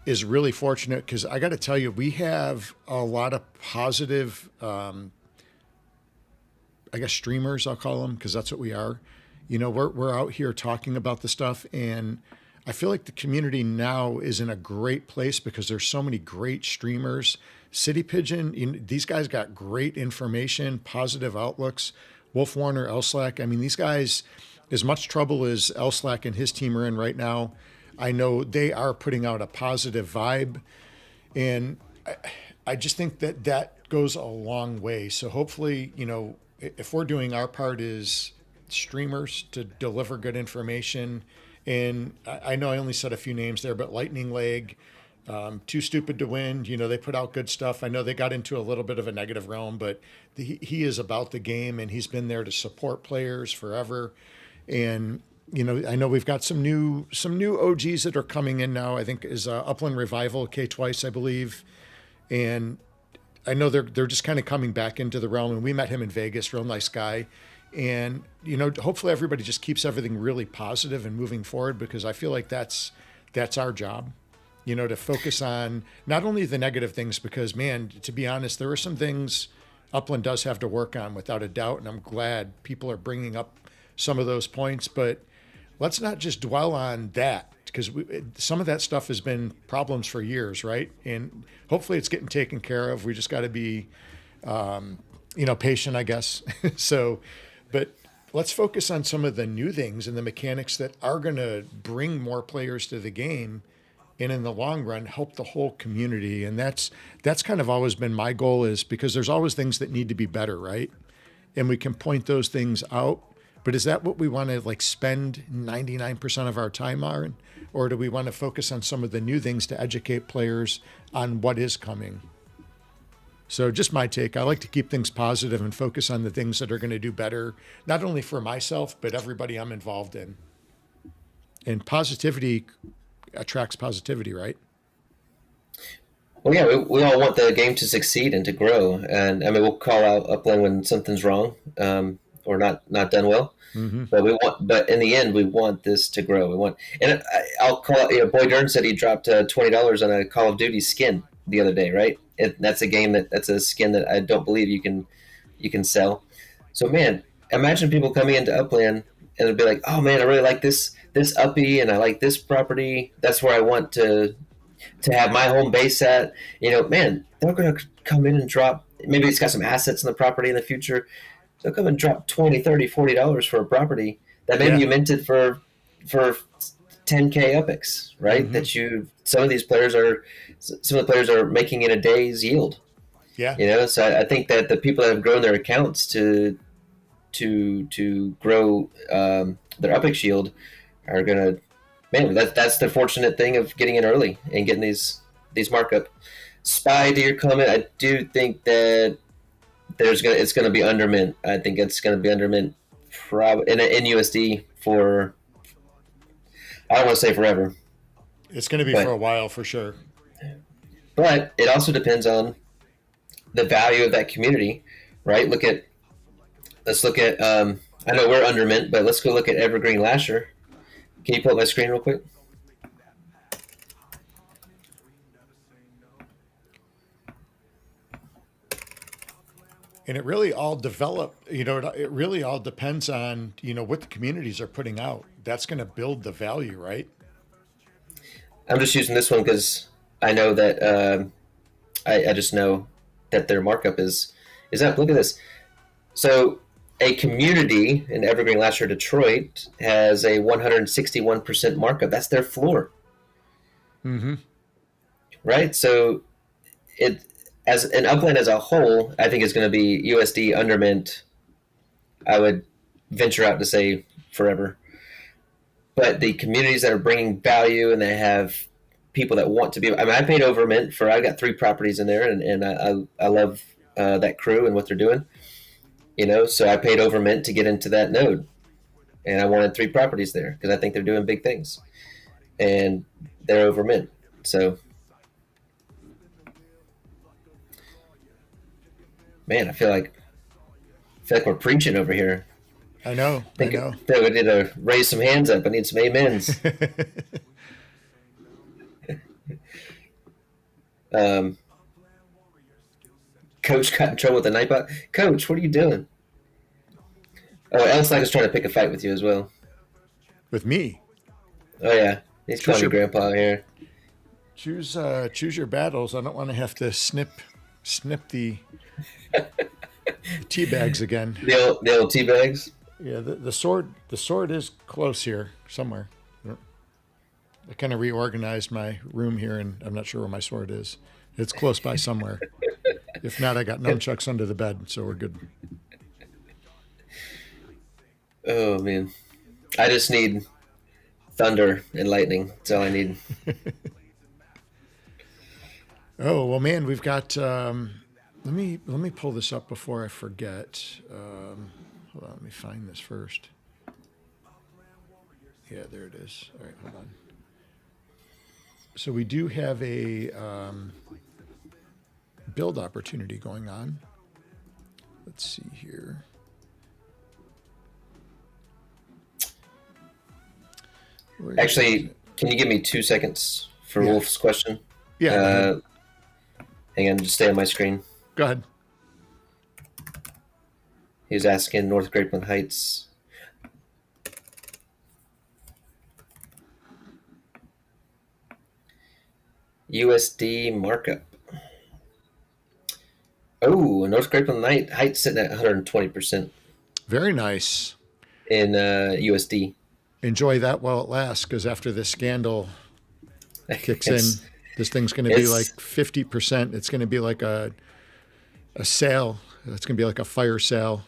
is really fortunate, because I got to tell you, we have a lot of positive, I guess, streamers, I'll call them, because that's what we are. We're out here talking about the stuff, and I feel like the community now is in a great place because there's so many great streamers. City Pigeon, these guys got great information, positive outlooks. Wolf Warner, Elslack, I mean, these guys, as much trouble as Elslack and his team are in right now, I know they are putting out a positive vibe, and I just think that goes a long way. So hopefully, if we're doing our part as streamers to deliver good information, and I know I only said a few names there, but Lightning Leg, Too Stupid to Win, they put out good stuff. I know they got into a little bit of a negative realm, but he is about the game, and he's been there to support players forever. And I know we've got some new OGs that are coming in now. I think is Upland Revival, K Twice, I believe, and I know they're just kind of coming back into the realm. And we met him in Vegas, real nice guy. And hopefully everybody just keeps everything really positive and moving forward, because I feel like that's our job, to focus on not only the negative things, because, man, to be honest, there are some things Upland does have to work on without a doubt, and I'm glad people are bringing up some of those points, but let's not just dwell on that, because some of that stuff has been problems for years, right? And hopefully it's getting taken care of. We just got to be, patient, I guess. But let's focus on some of the new things and the mechanics that are going to bring more players to the game, and in the long run, help the whole community. And that's kind of always been my goal, is because there's always things that need to be better, right? And we can point those things out. But is that what we want to spend 99% of our time on? Or do we want to focus on some of the new things to educate players on what is coming? So just my take. I like to keep things positive and focus on the things that are going to do better, not only for myself, but everybody I'm involved in. And positivity attracts positivity, right? Well, yeah, we all want the game to succeed and to grow, and I mean, we'll call out Upland when something's wrong, or not done well. Mm-hmm. But in the end, we want this to grow. We want, and I'll call it. Boy Dern said he dropped $20 on a Call of Duty skin the other day, right? That's a game that's a skin that I don't believe you can sell. So man, imagine people coming into Upland and it'd be like, oh man, I really like this uppy, and I like this property. That's where I want to have my home base at. Man, they're going to come in and drop. Maybe it's got some assets in the property in the future. They'll come and drop $20, $30, $40 for a property that maybe you minted for 10K epics, right? Mm-hmm. That some of the players are making in a day's yield. Yeah. So I think that the people that have grown their accounts to grow their epic shield are gonna, man, that's the fortunate thing of getting in early and getting these markup. Spy, to your comment, I do think that it's gonna be undermint. I think it's gonna be undermint probably in USD for, I don't want to say forever. It's going to be for a while for sure. But it also depends on the value of that community, right? Let's look at. I know we're undermint, but let's go look at Evergreen Lasher. Can you pull up my screen real quick? And it really all it really all depends on, what the communities are putting out. That's going to build the value, right? I'm just using this one because I know that I just know that their markup is up. Look at this. So a community in Evergreen Lasher Detroit has a 161% markup. That's their floor. Mm-hmm. Right? So as an Upland as a whole, I think is going to be USD undermint. I would venture out to say forever. But the communities that are bringing value and they have people that want to be, I paid over mint I got 3 properties in there, and I love that crew and what they're doing. So I paid over mint to get into that node, and I wanted 3 properties there because I think they're doing big things, and they're over mint. So, man, I feel like we're preaching over here. I know. I know. That we need to raise some hands up. I need some amens. Coach got in trouble with the Nightbot. Coach, what are you doing? Oh, Elslike is trying to pick a fight with you as well. With me? Oh yeah, he's calling you grandpa here. Choose your battles. I don't want to have to snip the tea bags again. The old tea bags. Yeah, the sword is close here somewhere. I kind of reorganized my room here, and I'm not sure where my sword is. It's close by somewhere. If not, I got nunchucks under the bed, so we're good. Oh man, I just need thunder and lightning. That's all I need. Oh well, man, we've got. Let me pull this up before I forget. Hold on, let me find this first. Yeah, there it is. All right, hold on. So we do have a build opportunity going on. Let's see here. Actually, can you give me 2 seconds for Wolf's question? Yeah. Hang on, just stay on my screen. Go ahead. He was asking North Grapeland Heights. USD markup. Oh, North Grapeland Heights sitting at 120%. Very nice. In USD. Enjoy that while it lasts, because after this scandal kicks in, this thing's going to be like 50%. It's going to be like a sale. It's going to be like a fire sale.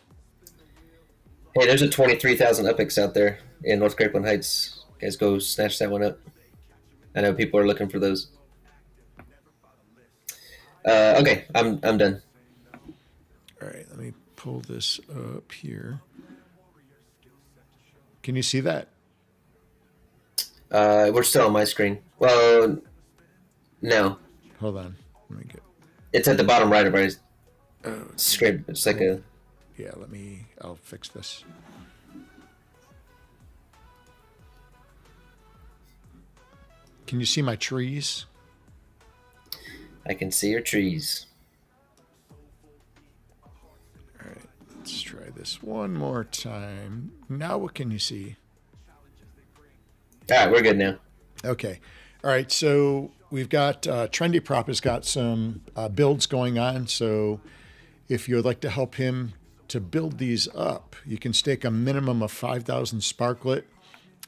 Hey, there's a 23,000 epics out there in North Grapeland Heights. You guys go snatch that one up. I know people are looking for those. Okay, I'm done. All right, let me pull this up here. Can you see that? We're still on my screen. Well, no. Hold on. Let me get. It's at the bottom right of our Oh, screen. It's like a. yeah. I'll fix this. Can you see my trees? I can see your trees. All right. Let's try this one more time. Now, what can you see? All right, we're good now. Okay. All right. So we've got Trendy Prop has got some builds going on. So if you would like to help him to build these up, you can stake a minimum of 5,000 Sparklet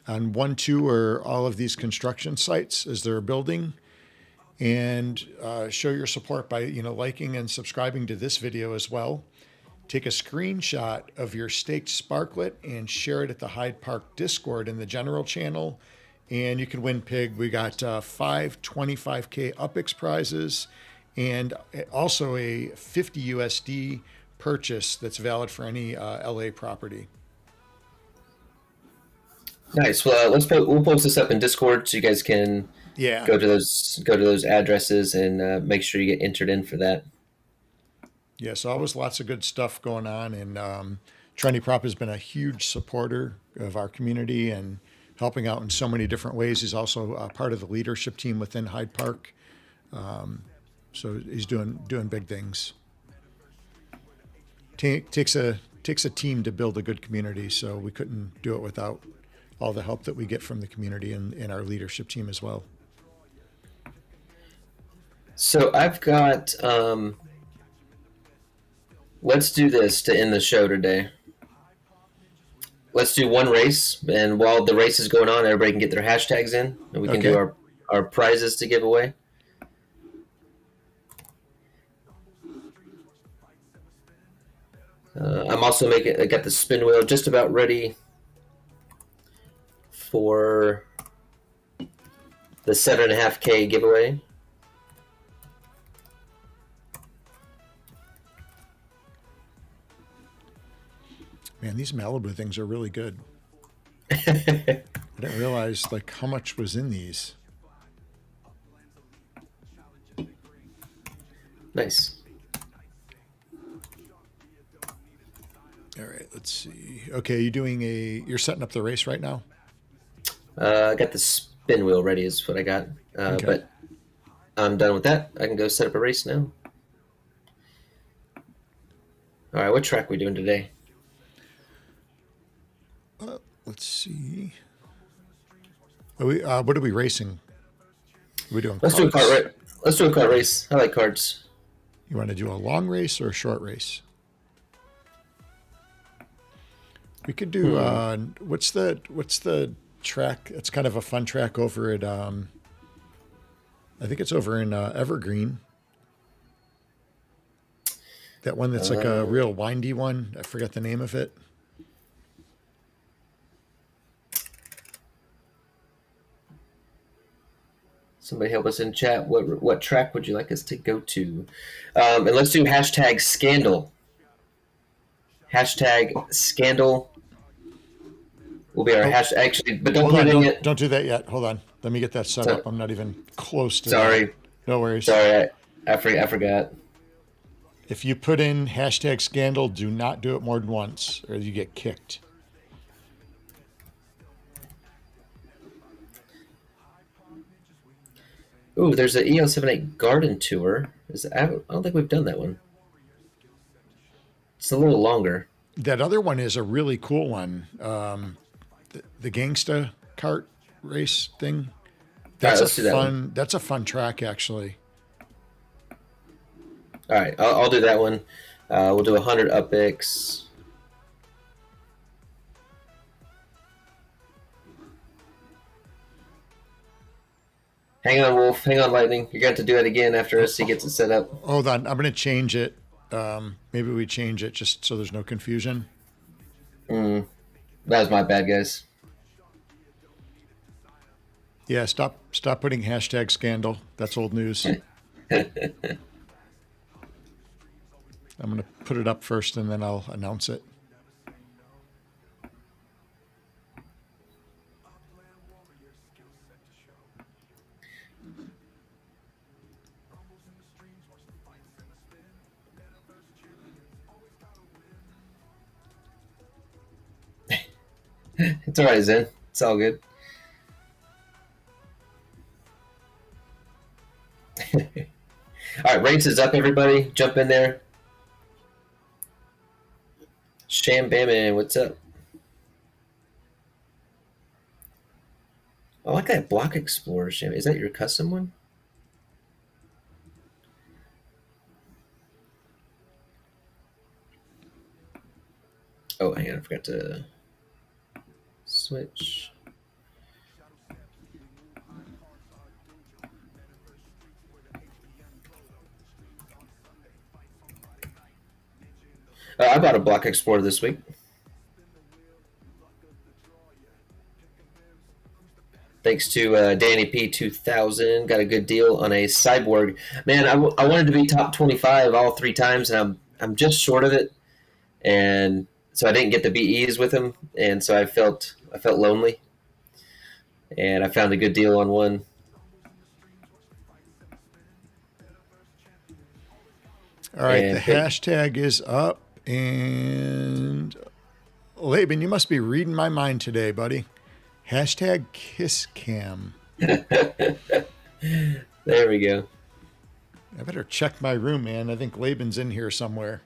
on 1, 2, or all of these construction sites as they're building, and show your support by liking and subscribing to this video as well. Take a screenshot of your staked Sparklet and share it at the Hyde Park Discord in the general channel, and you can win pig. We got 5 25K Uppix prizes and also a 50 USD purchase that's valid for any LA property. Nice. Well, we'll post this up in Discord so you guys can go to those addresses and make sure you get entered in for that. Yeah, so always lots of good stuff going on, and Trendy Prop has been a huge supporter of our community and helping out in so many different ways. He's also part of the leadership team within Hyde Park, so he's doing big things. Takes a team to build a good community, so we couldn't do it without all the help that we get from the community and our leadership team as well. So I've got. Let's do this to end the show today. Let's do one race, and while the race is going on, everybody can get their hashtags in, and we can do our prizes to give away. I'm also I got the spin wheel just about ready for the 7.5K giveaway. Man, these Malibu things are really good. I didn't realize how much was in these. Nice. All right, let's see. Okay, you're setting up the race right now? I got the spin wheel ready is what I got. Okay. But I'm done with that. I can go set up a race now. All right, what track are we doing today? Let's see. What are we racing? Are we doing Let's do a kart race. Let's do a kart race. I like karts. You want to do a long race or a short race? We could do what's the track? It's kind of a fun track over at I think it's over in Evergreen. That one that's like a real windy one. I forget the name of it. Somebody help us in chat. What track would you like us to go to? And let's do hashtag scandal. Hashtag scandal will be our hashtag. Actually, but don't put it in yet. Don't do that yet. Hold on. Let me get that set up. I'm not even close to Sorry. that. No worries. Sorry, I forgot. If you put in hashtag scandal, do not do it more than once or you get kicked. Ooh, there's an EL78 garden tour. I don't think we've done that one. It's a little longer. That other one is a really cool one. The Gangsta kart race thing. That's let's do that one. That's a fun track, actually. All right, I'll do that one. We'll do 100 Uppix. Hang on, Wolf. Hang on, Lightning. You're going to have to do it again after he gets it set up. Hold on. I'm going to change it. Maybe we change it just so there's no confusion. That was my bad, guys. Yeah, stop putting hashtag scandal. That's old news. I'm going to put it up first and then I'll announce it. It's all right, Zen. It's all good. All right, race is up, everybody. Jump in there. Sham Bamin, what's up? I like that Block Explorer, Sham. Is that your custom one? Oh, hang on, I forgot to switch. I bought a Block Explorer this week. Thanks to Danny P2000, got a good deal on a Cyborg. Man, I wanted to be top 25 all 3 times, and I'm just short of it, and so I didn't get the BEs with him, and so I felt lonely, and I found a good deal on one. All right, the hashtag is up, and Laban, you must be reading my mind today, buddy. Hashtag KissCam. There we go. I better check my room, man. I think Laban's in here somewhere.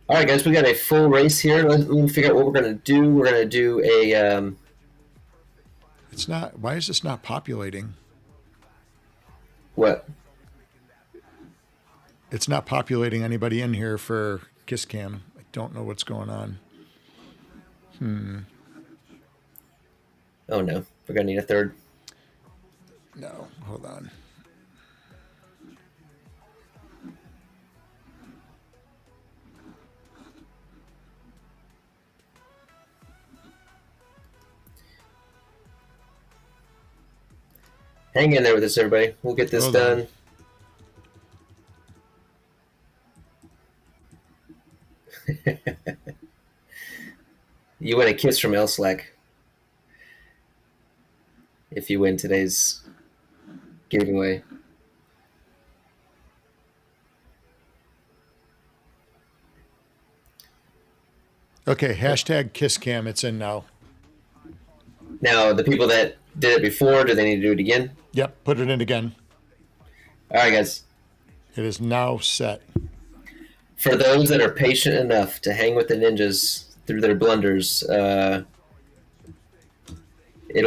All right, guys, we got a full race here. Let me figure out what we're going to do. We're going to do a... It's not... Why is this not populating? What? It's not populating anybody in here for KissCam. I don't know what's going on. Oh, no. We're going to need a third. No, hold on. Hang in there with us, everybody. We'll get this done. You win a kiss from Elslack if you win today's giveaway. Okay, hashtag KissCam. It's in now. Now, the people that did it before, do they need to do it again? Yep, put it in again. All right, guys. It is now set. For those that are patient enough to hang with the ninjas through their blunders, it'll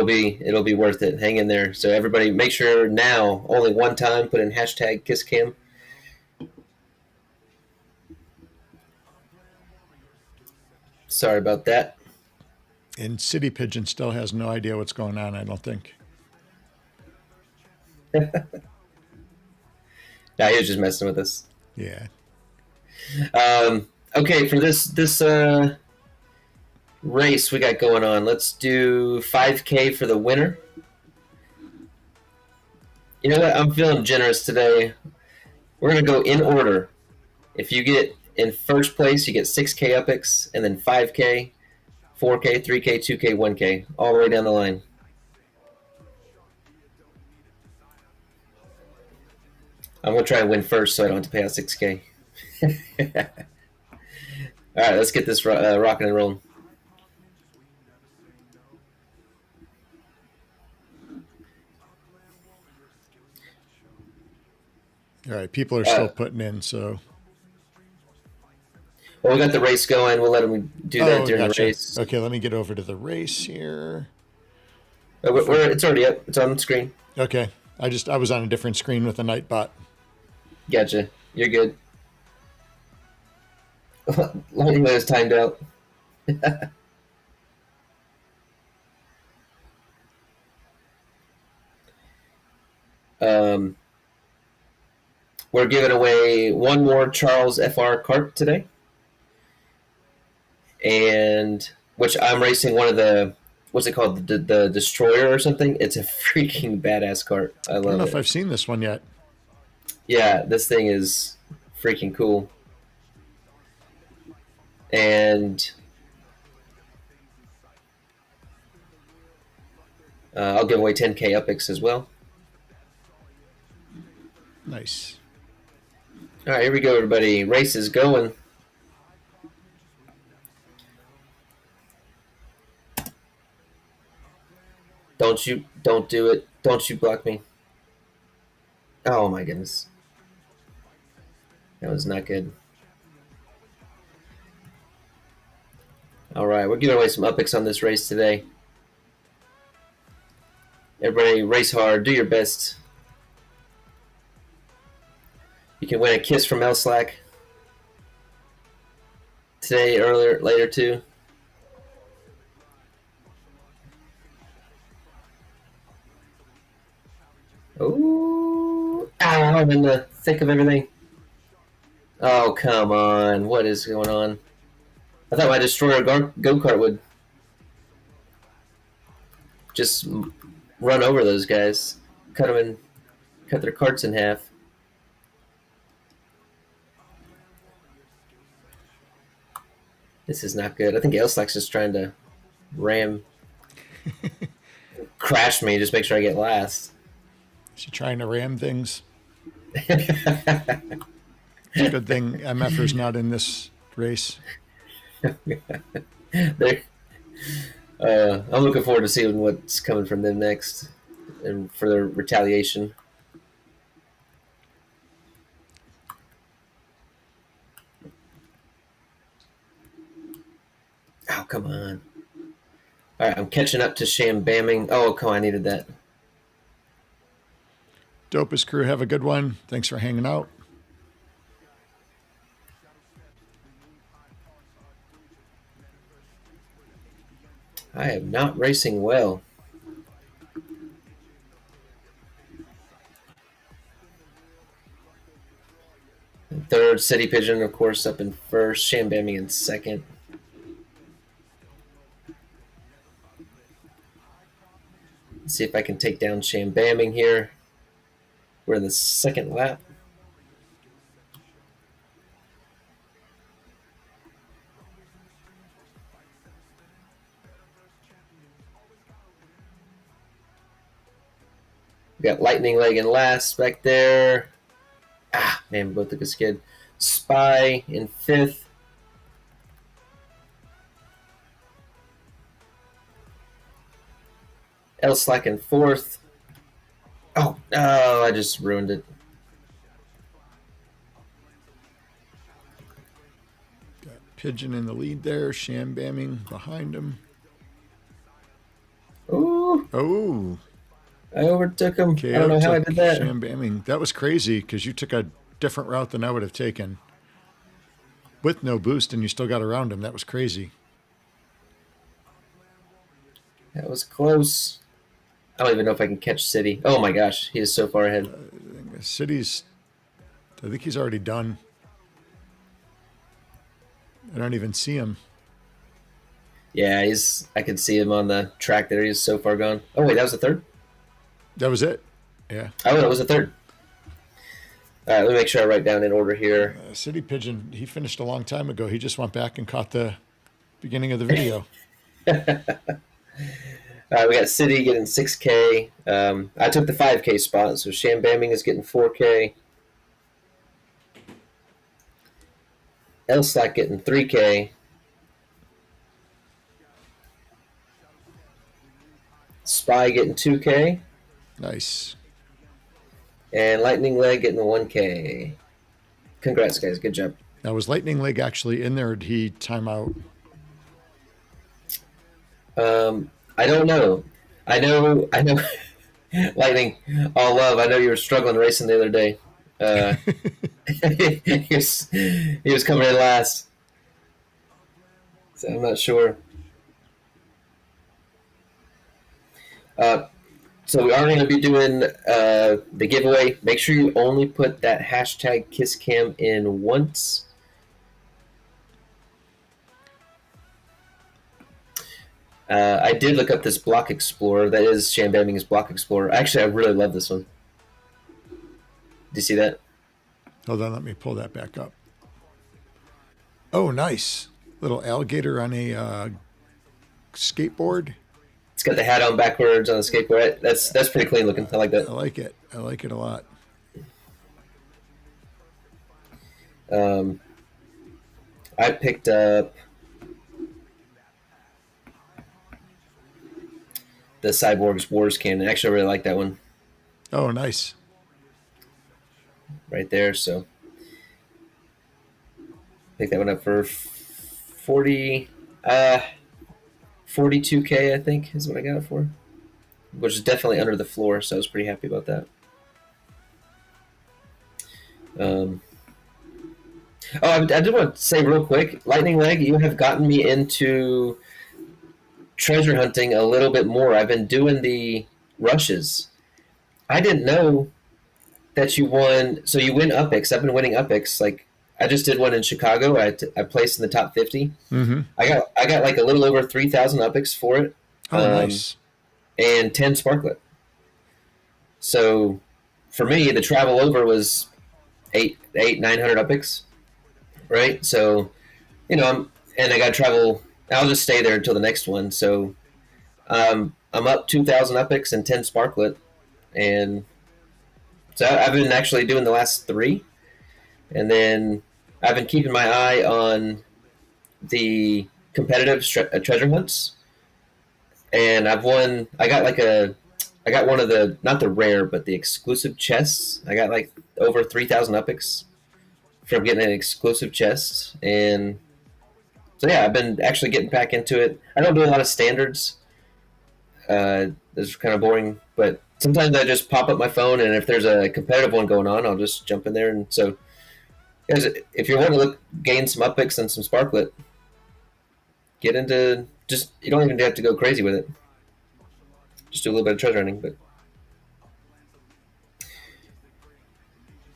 be worth it. Hang in there. So everybody, make sure now, only one time, put in hashtag KissCam. Sorry about that. And City Pigeon still has no idea what's going on, I don't think. Nah, he was just messing with us. Yeah. Okay, for this race we got going on, let's do 5K for the winner. You know what? I'm feeling generous today. We're going to go in order. If you get in first place, you get 6K Uppix, and then 5K, 4K, 3K, 2K, 1K, all the way down the line. I'm going to try and win first so I don't have to pay out 6K. All right, let's get this rocking and rolling. All right, people are still putting in, so. Well, we got the race going. We'll let them do that during the race. Okay, let me get over to the race here. It's already up. It's on the screen. Okay, I was on a different screen with a Nightbot. Gotcha. You're good. Long way is timed out. We're giving away one more Charles FR cart today, and which I'm racing one of the, what's it called, the Destroyer or something. It's a freaking badass cart. I love it. I don't know if I've seen this one yet. Yeah, this thing is freaking cool. And I'll give away 10K Uppix as well. Nice. Nice. All right, here we go, everybody. Race is going. Don't do it. Don't you block me. Oh my goodness. That was not good. All right, we're giving away some Uppix on this race today. Everybody race hard, do your best. You can win a kiss from L-Slack today, later too. Ooh, ow, I'm in the thick of everything. Oh, come on. What is going on? I thought my destroyer go-kart would just run over those guys. Cut their carts in half. This is not good. I think L-Slack's just trying to crash me, just make sure I get last. Is he trying to ram things? It's a good thing MFer's not in this race. I'm looking forward to seeing what's coming from them next and for their retaliation. Oh, come on. All right, I'm catching up to Shambamming. Oh, come on, I needed that. Dopest crew, have a good one. Thanks for hanging out. I am not racing well. And third, City Pigeon, of course, up in first. Shambamming in second. Let's see if I can take down Shambamming here. We're in the second lap. We got Lightning Leg in last back there. Ah, man, both took a skid. Spy in fifth. L-Slack in fourth. Oh, no, I just ruined it. Got Pigeon in the lead there, Shambamming behind him. Ooh. Oh. I overtook him. KO I don't know how I did that. Shambamming. That was crazy because you took a different route than I would have taken. With no boost, and you still got around him. That was crazy. That was close. I don't even know if I can catch City. Oh my gosh, he is so far ahead. I think he's already done. I don't even see him. Yeah, I can see him on the track there. He's so far gone. Oh wait, that was the third? That was it. Yeah. Oh, it was the third. All right, let me make sure I write down in order here. City Pigeon, he finished a long time ago. He just went back and caught the beginning of the video. All right, we got City getting 6K. I took the 5K spot, so Shambamming is getting 4K. L-Slack getting 3K. Spy getting 2K. Nice. And Lightning Leg getting 1K. Congrats, guys. Good job. Now, was Lightning Leg actually in there, or did he time out? I don't know. I know. Lightning, all love. I know you were struggling racing the other day. He was coming in last. So I'm not sure. So we are going to be doing the giveaway. Make sure you only put that hashtag KissCam in once. I did look up this Block Explorer. That is Shambamming's Block Explorer. Actually, I really love this one. Do you see that? Hold on, let me pull that back up. Oh, nice. Little alligator on a skateboard. It's got the hat on backwards on the skateboard. That's pretty clean looking. I like that. I like it. I like it a lot. Um, I picked up the Cyborgs Wars cannon. Actually, I really like that one Oh, nice. right there. So pick that one up for 40, 42K, I think is what I got it for, which is definitely under the floor. So I was pretty happy about that. Um, oh, I did want to say real quick, Lightning Leg, you have gotten me into treasure hunting a little bit more. I've been doing the rushes. I didn't know that you won. So you win Upix. I've been winning Upix. Like I just did one in Chicago. I placed in the top 50. Mm-hmm. I got like a little over 3,000 Upix for it. Oh, nice. And 10 Sparklet. So for me, the travel over was 900 Upix, right? So and I got to travel. I'll just stay there until the next one. So I'm up 2,000 Upix and 10 Sparklet, and so I've been actually doing the last three, and then I've been keeping my eye on the competitive treasure hunts, and I've won. I got one of the, not the rare, but the exclusive chests. I got like over 3,000 Upix from getting an exclusive chest, and so yeah, I've been actually getting back into it. I don't do a lot of standards. It's kind of boring, but sometimes I just pop up my phone, and if there's a competitive one going on, I'll just jump in there. And so, guys, if you're wanting to gain some Upix and some Sparklet, get into just, you don't even have to go crazy with it. Just do a little bit of treasure hunting. But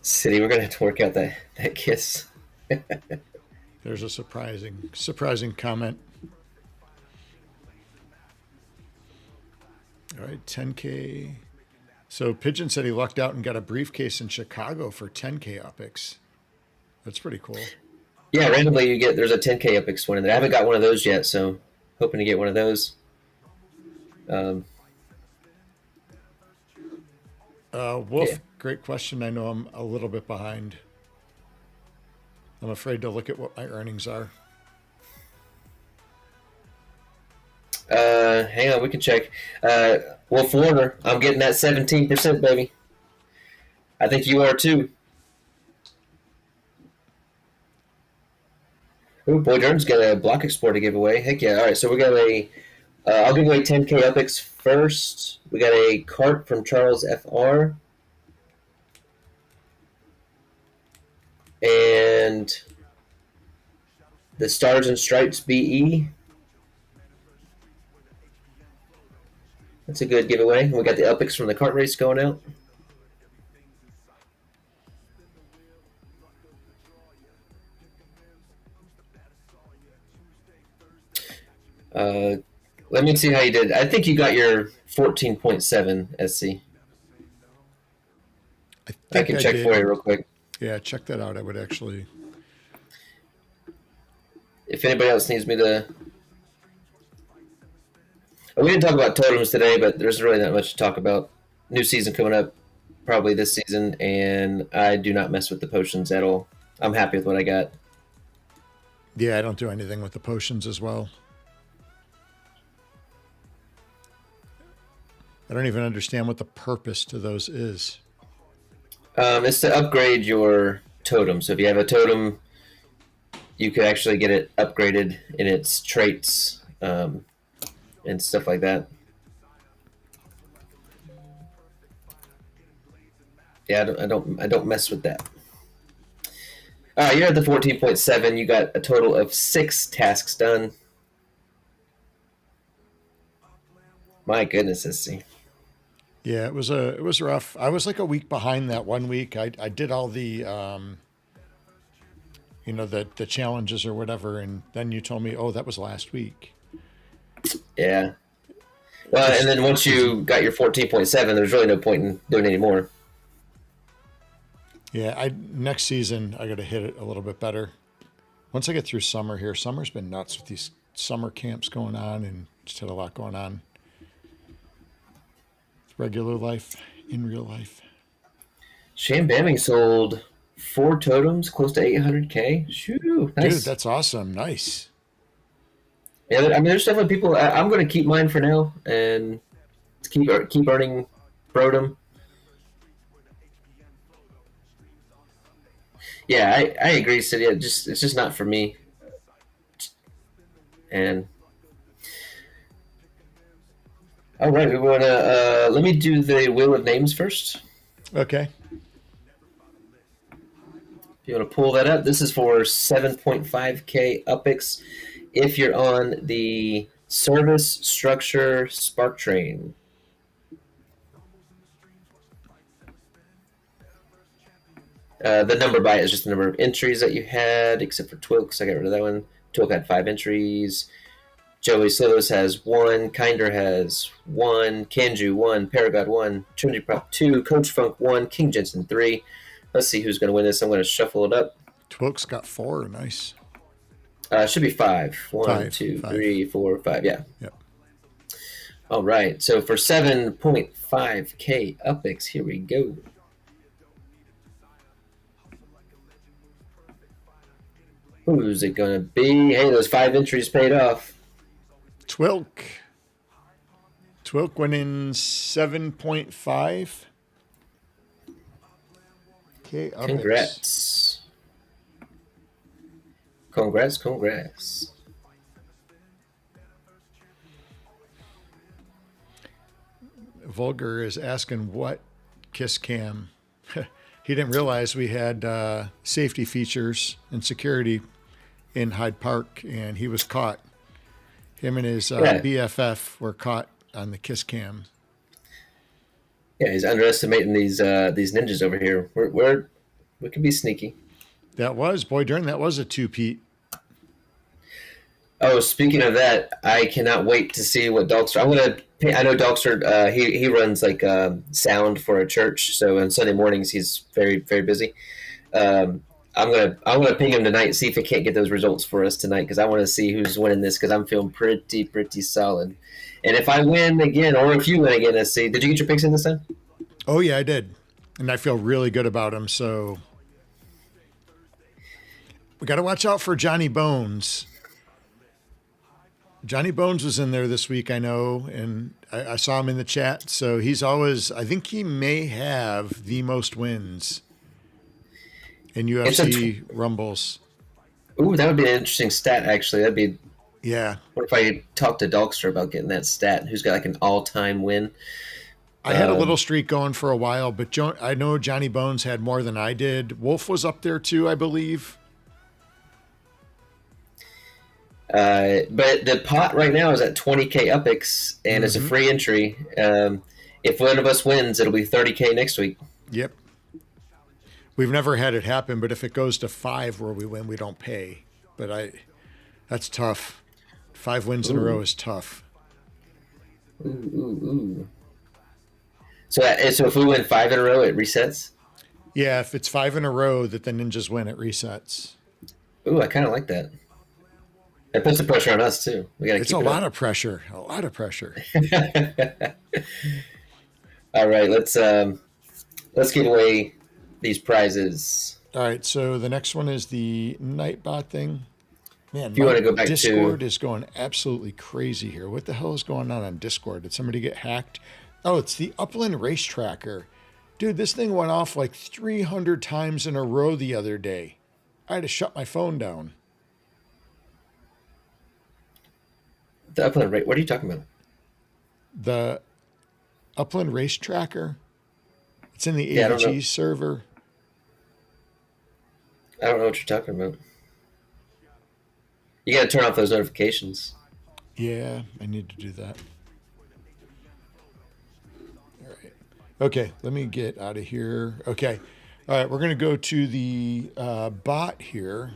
City, we're gonna have to work out that kiss. There's a surprising comment. All right, 10K. So Pigeon said he lucked out and got a briefcase in Chicago for 10K Upix. That's pretty cool. Yeah, randomly there's a 10K Upix one in there. I haven't got one of those yet, so hoping to get one of those. Wolf, Yeah. Great question. I know I'm a little bit behind. I'm afraid to look at what my earnings are. Hang on, we can check. Wolf Warner, I'm getting that 17%, baby. I think you are too. Ooh, Boy Durham's got a block explorer to give away. Heck yeah! All right, so we got I'll give away 10K Upix first. We got a cart from Charles FR, and the Stars and Stripes BE. That's a good giveaway. We got the Upix from the kart race going out. Let me see how you did. I think you got your 14.7 SC. I can check for you real quick. Yeah, check that out. I would actually. If anybody else needs me to. We didn't talk about totems today, but there's really not much to talk about. New season coming up, probably this season, and I do not mess with the potions at all. I'm happy with what I got. Yeah, I don't do anything with the potions as well. I don't even understand what the purpose to those is. It's to upgrade your totem. So if you have a totem, you could actually get it upgraded in its traits and stuff like that. Yeah, I don't mess with that. All right, you're at the 14.7. You got a total of 6 tasks done. My goodness, SC. Yeah, it was rough. I was like a week behind that one week. I did all the the challenges or whatever, and then you told me, oh, that was last week. Yeah. Well, and then once you got your 14.7, there's really no point in doing any more. Yeah, next season I got to hit it a little bit better. Once I get through summer here, summer's been nuts with these summer camps going on, and just had a lot going on. Regular life, in real life. Shane Bamming sold 4 totems, close to 800K. Shoo, nice. Dude, that's awesome. Nice. Yeah, I mean, there's definitely people. I'm going to keep mine for now and keep earning Brodom. Yeah, I agree, City. It's just not for me. And all right, we want to let me do the wheel of names first. Okay. If you want to pull that up, this is for 7.5K Uppix. If you're on the service structure Spark Train. The number by it is just the number of entries that you had, except for Twilk, so I got rid of that one. Twilk had 5 entries. Joey Solos has 1. Kinder has 1. Kanju 1. Paragod 1. Trinity Prop 2. Coach Funk 1. King Jensen 3. Let's see who's going to win this. I'm going to shuffle it up. Twilk's got 4. Nice. Should be 5. 1, 5, 2, 5. 3, 4, 5. Yeah. Yep. All right. So for 7.5K Uppix, here we go. Who's it going to be? Hey, those 5 entries paid off. Twilk. Twilk went in 7.5. Okay, Congrats. Congrats. Vulgar is asking what kiss cam. He didn't realize we had safety features and security in Hyde Park, and he was caught. Him and his BFF were caught on the kiss cam. Yeah, he's underestimating these ninjas over here. We can be sneaky. That was a two-peat. Oh, speaking of that, I cannot wait to see what Dogster. I know Dogster. He runs like sound for a church. So on Sunday mornings, he's very very busy. I'm gonna ping him tonight, see if he can't get those results for us tonight, because I want to see who's winning this, because I'm feeling pretty solid. And if I win again, or if you win again, let's see. Did you get your picks in this time? Oh yeah, I did, and I feel really good about him. So we got to watch out for Johnny Bones. Johnny Bones was in there this week, I know, and I saw him in the chat. So he's always, I think he may have the most wins in UFC Rumbles. Ooh, that would be an interesting stat, actually. That'd be. Yeah. What if I talk to Dogster about getting that stat? Who's got like an all-time win? I had a little streak going for a while, but I know Johnny Bones had more than I did. Wolf was up there too, I believe. But the pot right now is at 20K Uppix, and it's a free entry. If one of us wins, it'll be 30K next week. Yep. We've never had it happen, but if it goes to 5 where we win, we don't pay. But that's tough. 5 wins in a row is tough. Ooh. So if we win 5 in a row, it resets? Yeah, if it's 5 in a row that the Ninjas win, it resets. Ooh, I kind of like that. It puts the pressure on us too. We got to. It's a lot of pressure. A lot of pressure. All right, let's give away these prizes. All right, so the next one is the Nightbot thing. Man, if you want to go back Discord is going absolutely crazy here. What the hell is going on Discord? Did somebody get hacked? Oh, it's the Upland Race Tracker. Dude, this thing went off like 300 times in a row the other day. I had to shut my phone down. The Upland Race. What are you talking about? The Upland Race Tracker. It's in the AVG server. I don't know what you're talking about. You got to turn off those notifications. Yeah, I need to do that. All right. Okay, let me get out of here. Okay. All right, we're going to go to the bot here.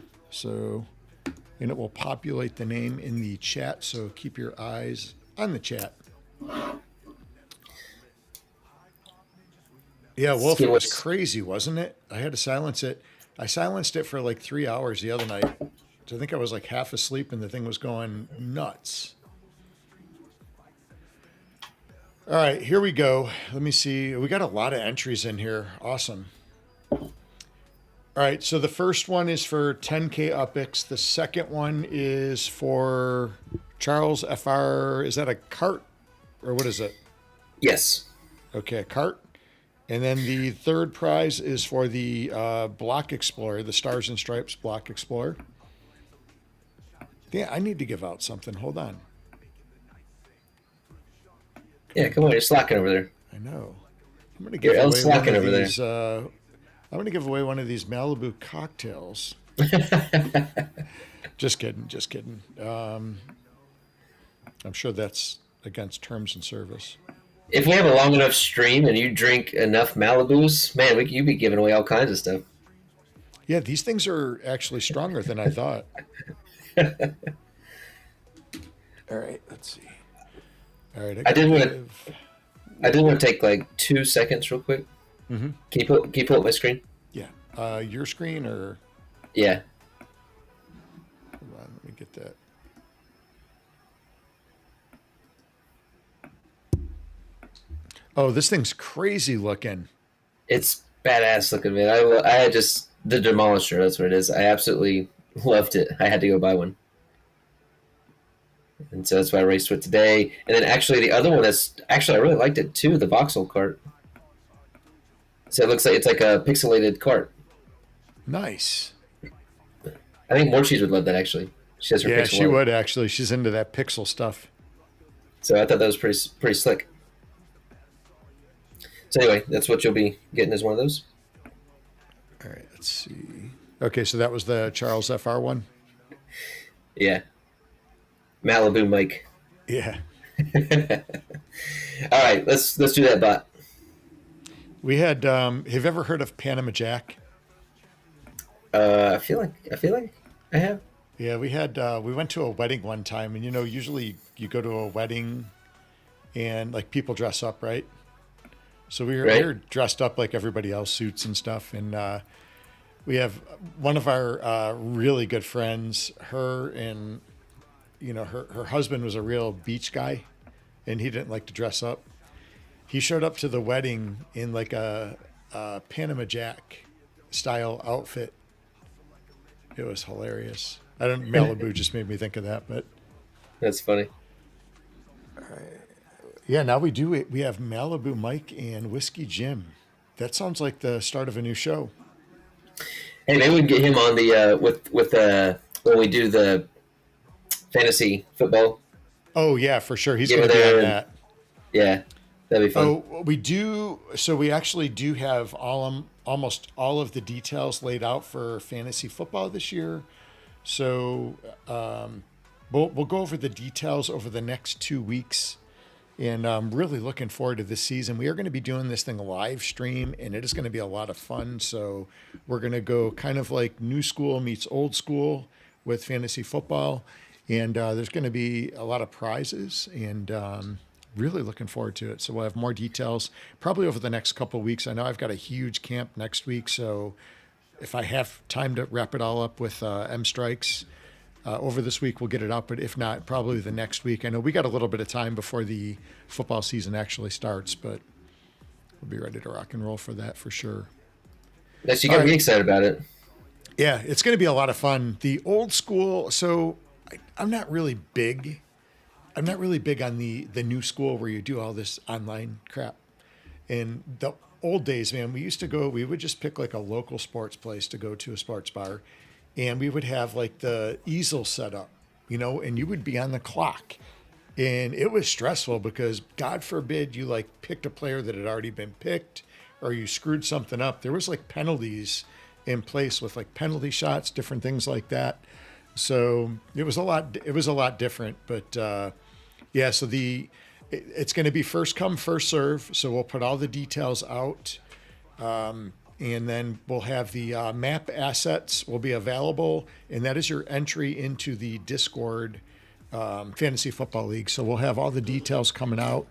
And it will populate the name in the chat, so keep your eyes on the chat. Yeah, Wolf, it was crazy, wasn't it? I had to silence it. I silenced it for like 3 hours the other night. So I think I was like half asleep and the thing was going nuts. All right, here we go. Let me see. We got a lot of entries in here. Awesome. All right, so the first one is for 10K Uppix. The second one is for Charles FR. Is that a cart or what is it? Yes. Okay, a cart. And then the third prize is for the Block Explorer, the Stars and Stripes Block Explorer. Yeah, I need to give out something. Hold on. Yeah, come on, you're slacking over there. I know. I'm going to give You're away one slacking of over there. these. I'm going to give away one of these Malibu cocktails. Just kidding. Just kidding. I'm sure that's against terms and service. If we have a long enough stream and you drink enough Malibus, man, you'd be giving away all kinds of stuff. Yeah, these things are actually stronger than I thought. All right, let's see. All right, I did want to take like 2 seconds real quick. Mm-hmm. Can you pull up my screen? Yeah. Your screen or? Yeah. Hold on, let me get that. Oh, this thing's crazy looking. It's badass looking, man. I just the Demolisher. That's what it is. I absolutely loved it. I had to go buy one, and so that's why I raced with today. And then actually the other one I really liked it too. The voxel cart. So it looks like it's like a pixelated cart. Nice. I think Morchie's would love that actually. She has her Yeah, pixel she art. would actually. She's into that pixel stuff. So I thought that was pretty slick. So anyway, that's what you'll be getting as one of those. All right, let's see. Okay, so that was the Charles FR one? Yeah. Malibu Mike. Yeah. All right, let's do that bot. We had have you ever heard of Panama Jack? I feel like I have. Yeah, we went to a wedding one time, and usually you go to a wedding and like people dress up, right? So we were dressed up like everybody else, suits and stuff. And we have one of our really good friends, her and, her husband was a real beach guy and he didn't like to dress up. He showed up to the wedding in like a Panama Jack style outfit. It was hilarious. Malibu just made me think of that, but. That's funny. Yeah, now we have Malibu Mike and Whiskey Jim. That sounds like the start of a new show. Hey, maybe we can get him on the with when we do the fantasy football. Oh yeah, for sure. He's going to be on that. Yeah, that'd be fun. Oh, we do. So we actually do have almost all of the details laid out for fantasy football this year. So we'll go over the details over the next 2 weeks. And I'm really looking forward to this season. We are going to be doing this thing live stream, and it is going to be a lot of fun. So we're going to go kind of like new school meets old school with fantasy football. And there's going to be a lot of prizes, and really looking forward to it. So we'll have more details probably over the next couple of weeks. I know I've got a huge camp next week. So if I have time to wrap it all up with M Strikes, over this week, we'll get it out, but if not, probably the next week. I know we got a little bit of time before the football season actually starts, but we'll be ready to rock and roll for that for sure. Yes, you got me excited about it. Yeah, it's going to be a lot of fun. The old school, so I'm not really big on the new school where you do all this online crap. In the old days, man, we would just pick like a local sports place to go to, a sports bar. And we would have like the easel set up, and you would be on the clock. And it was stressful because God forbid you like picked a player that had already been picked or you screwed something up. There was like penalties in place with like penalty shots, different things like that. So it was a lot different, but yeah, so it's going to be first come, first serve. So we'll put all the details out. And then we'll have the map assets will be available, and that is your entry into the Discord Fantasy Football League. So we'll have all the details coming out.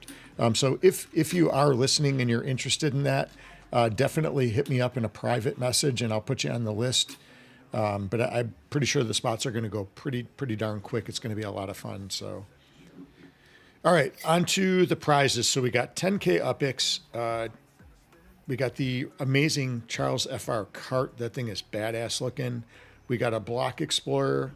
So if you are listening and you're interested in that, definitely hit me up in a private message, and I'll put you on the list. But I'm pretty sure the spots are going to go pretty darn quick. It's going to be a lot of fun. So, all right, on to the prizes. So we got 10K Uppix. We got the amazing Charles FR cart. That thing is badass looking. We got a Block Explorer,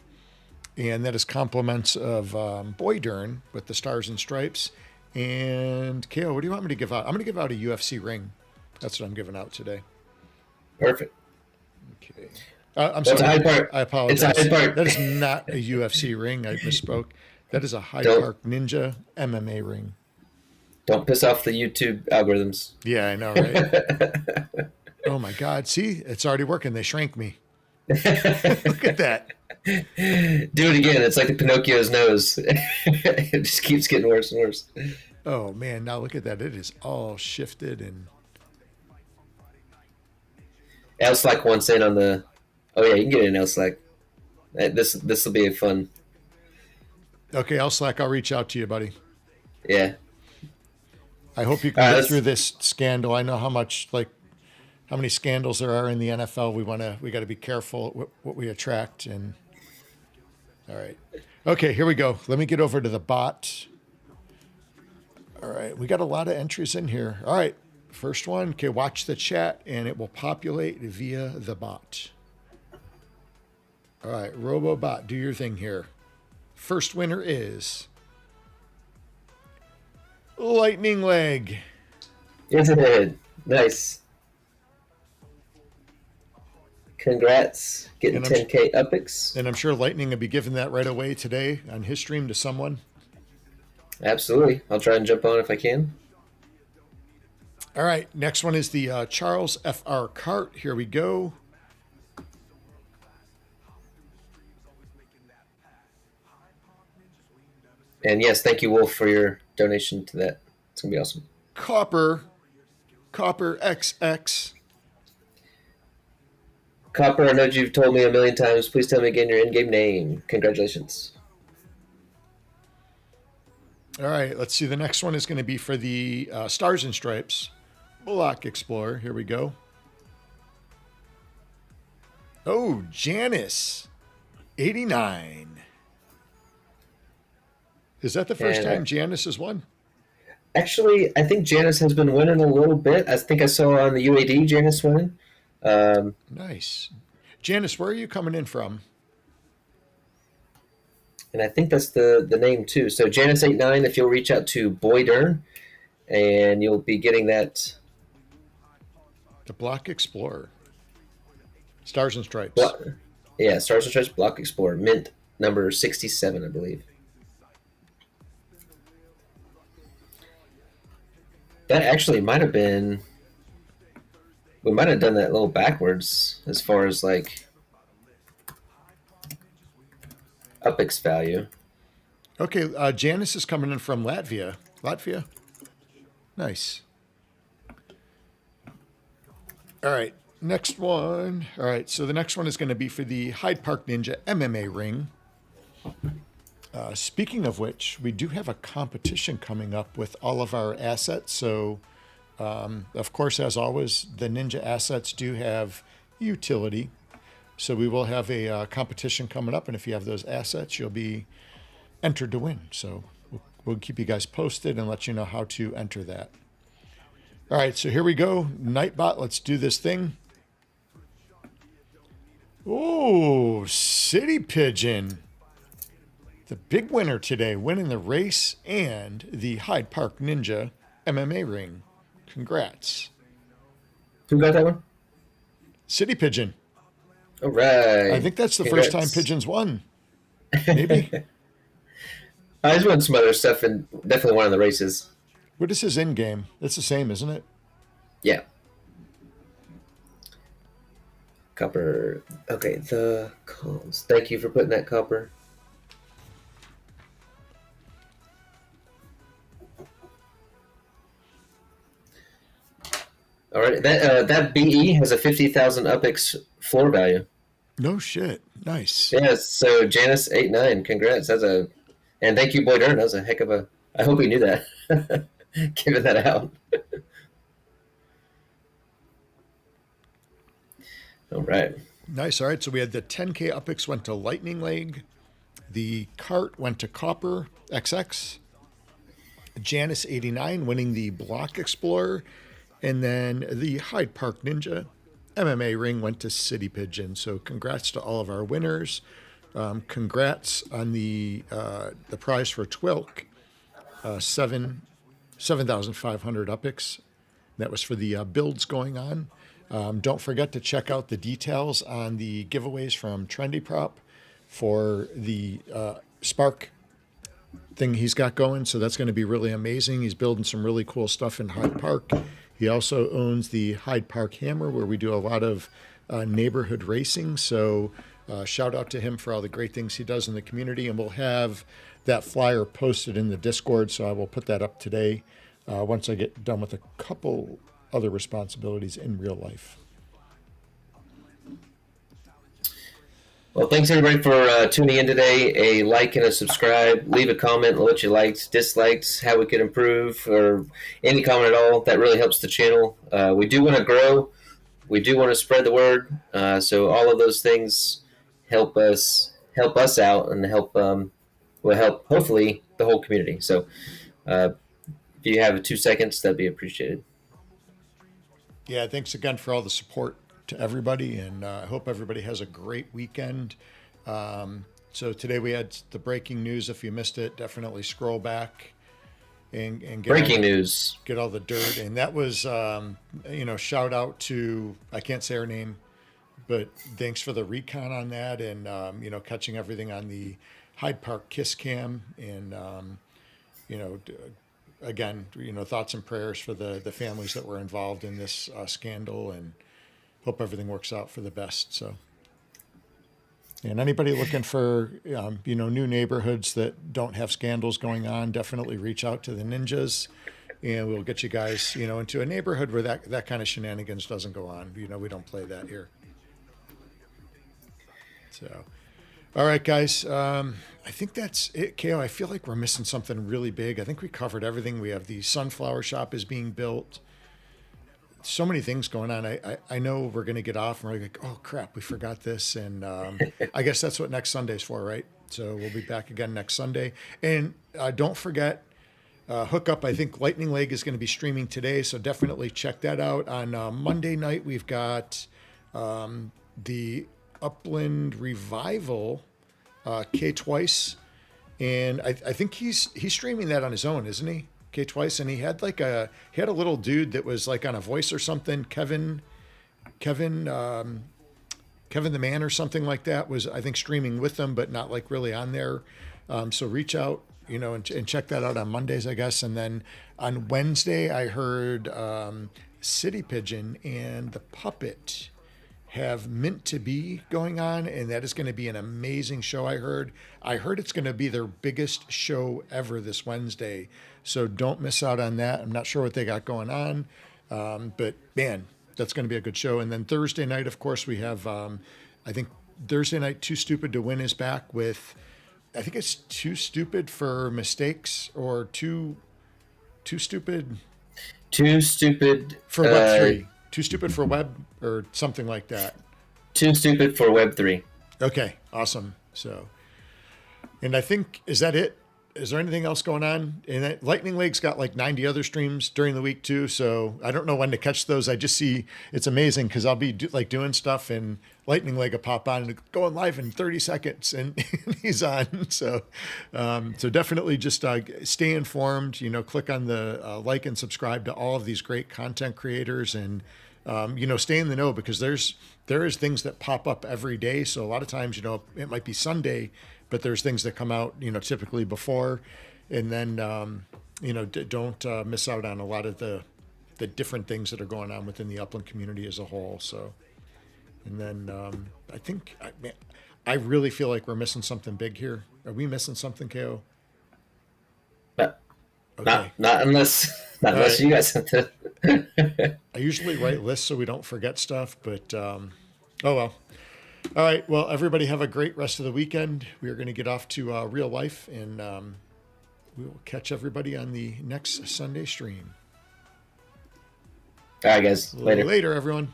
and that is compliments of Boydern with the stars and stripes. And Kale, what do you want me to give out? I'm going to give out a UFC ring. That's what I'm giving out today. Perfect. Okay. I'm Well, it's a sorry. Hyde Park. I apologize. It's a Hyde Park. That is not a UFC ring. I misspoke. That is a Hyde Don't- Park Ninja MMA ring. Don't piss off the YouTube algorithms. Yeah, I know, right? Oh my God. See, it's already working. They shrank me. Look at that. Do it again. It's like the Pinocchio's nose. It just keeps getting worse and worse. Oh man, now look at that. It is all shifted and L-Slack wants in on the... Oh, yeah, you can get in L-Slack. This will be fun. okay, I'll reach out to you, buddy. Yeah. I hope you can get through this scandal. I know how many scandals there are in the NFL. We got to be careful what we attract. And all right, okay, here we go. Let me get over to the bot. All right, we got a lot of entries in here. All right, first one. Okay, watch the chat, and it will populate via the bot. All right, RoboBot, do your thing here. First winner is Lightning Leg. Yes, it did. Nice. Congrats. Getting And I'm- 10K Uppix. And I'm sure Lightning will be giving that right away today on his stream to someone. Absolutely. I'll try and jump on if I can. All right, next one is the Charles FR cart. Here we go. And yes, thank you, Wolf, for your donation to that. It's going to be awesome. Copper XX. Copper, I know you've told me a million times. Please tell me again your in-game name. Congratulations. All right, let's see. The next one is going to be for the Stars and Stripes Block Explorer. Here we go. Oh, Janice, 89. Is that the first time Janice has won? Actually, I think Janice has been winning a little bit. I think I saw on the UAD Janice winning. Nice. Janice, where are you coming in from? And I think that's the name too. So Janice89, if you'll reach out to Boydern, and you'll be getting that. The Block Explorer. Stars and Stripes. Yeah, Stars and Stripes Block Explorer, mint number 67, I believe. That actually might have been. We might have done that a little backwards as far as like Uppix value. Okay, Janice is coming in from Latvia. Latvia? Nice. All right, next one. All right, so the next one is going to be for the Hyde Park Ninja MMA ring. Speaking of which, we do have a competition coming up with all of our assets. So, of course, as always, the Ninja assets do have utility. So we will have a competition coming up, and if you have those assets, you'll be entered to win. So we'll keep you guys posted and let you know how to enter that. All right, so here we go. Nightbot, let's do this thing. Oh, City Pigeon. The big winner today, winning the race and the Hyde Park Ninja MMA ring. Congrats. Who got that one? City Pigeon. All right. I think that's the Congrats. first time Pigeons won. Maybe. I just won some other stuff and definitely one of the races. What is his in-game? It's the same, isn't it? Yeah. Copper. Okay, the calls. Thank you for putting that, Copper. All right, that BE has a 50,000 Uppix floor value. No shit. Nice. Yes, so Janice89, congrats. And thank you, Boyd Earn. That was a heck of a. I hope he knew that. Giving that out. All right. Nice. All right. So we had the 10K Uppix went to Lightning Leg. The cart went to Copper XX. Janice89 winning the Block Explorer. And then the Hyde Park Ninja MMA ring went to City Pigeon. So congrats to all of our winners. Congrats on the prize for Twilk, 7,500 Uppix. That was for the builds going on. Don't forget to check out the details on the giveaways from Trendy Prop for the Spark thing he's got going. So that's going to be really amazing. He's building some really cool stuff in Hyde Park. He also owns the Hyde Park Hammer, where we do a lot of neighborhood racing. So shout out to him for all the great things he does in the community. And we'll have that flyer posted in the Discord. So I will put that up today once I get done with a couple other responsibilities in real life. Well, thanks everybody for tuning in today. A like and a subscribe. Leave a comment on what you liked, disliked, how we could improve, or any comment at all. That really helps the channel. We do want to grow. We do want to spread the word. So all of those things help us out and will help hopefully the whole community. So if you have 2 seconds, that'd be appreciated. Yeah, thanks again for all the support to everybody, and I hope everybody has a great weekend. So today we had the breaking news. If you missed it, definitely scroll back and get breaking news. Get all the dirt. And that was, shout out to, I can't say her name, but thanks for the recon on that, and catching everything on the Hyde Park Kiss Cam, and again, thoughts and prayers for the families that were involved in this scandal, and hope everything works out for the best. So, and anybody looking for, new neighborhoods that don't have scandals going on, definitely reach out to the ninjas, and we'll get you guys, into a neighborhood where that kind of shenanigans doesn't go on. We don't play that here. So, all right, guys. I think that's it, KO. I feel like we're missing something really big. I think we covered everything. We have the sunflower shop is being built. So many things going on. I know we're going to get off and we're like, oh crap, we forgot this. And I guess that's what next Sunday's for, right? So we'll be back again next Sunday. And don't forget, Hookup, I think Lightning Leg is going to be streaming today. So definitely check that out. On Monday night, we've got the Upland Revival, K Twice. And I think he's streaming that on his own, isn't he? K Twice, and he had a little dude that was like on a voice or something, Kevin the Man or something like that, was I think streaming with them, but not like really on there. So reach out, and check that out on Mondays, I guess. And then on Wednesday, I heard City Pigeon and the Puppet have Meant to Be going on, and that is going to be an amazing show. I heard it's going to be their biggest show ever this Wednesday, so don't miss out on that. I'm not sure what they got going on, but man, that's going to be a good show. And then Thursday night, of course, we have I think Thursday night, Too Stupid to Win is back with, I think it's Too Stupid for Mistakes, or Too Stupid for Web3. Too Stupid for Web, or something like that. Too Stupid for Web3. Okay, awesome. So, and I think, is that it? Is there anything else going on? And that Lightning Leg's got like 90 other streams during the week too. So I don't know when to catch those. I just see it's amazing because I'll be doing stuff and Lightning Leg will pop on and going live in 30 seconds and he's on. So, so definitely just stay informed, click on the like and subscribe to all of these great content creators, and, stay in the know, because there is things that pop up every day. So a lot of times, it might be Sunday, but there's things that come out, typically before, and then, don't miss out on a lot of the different things that are going on within the Upland community as a whole. So, and then I think, I really feel like we're missing something big here. Are we missing something, KO? Okay. Not unless right. You guys have to. I usually write lists so we don't forget stuff, but oh well. All right. Well, everybody have a great rest of the weekend. We are going to get off to real life, and we will catch everybody on the next Sunday stream. All right, guys. Later. Later, everyone.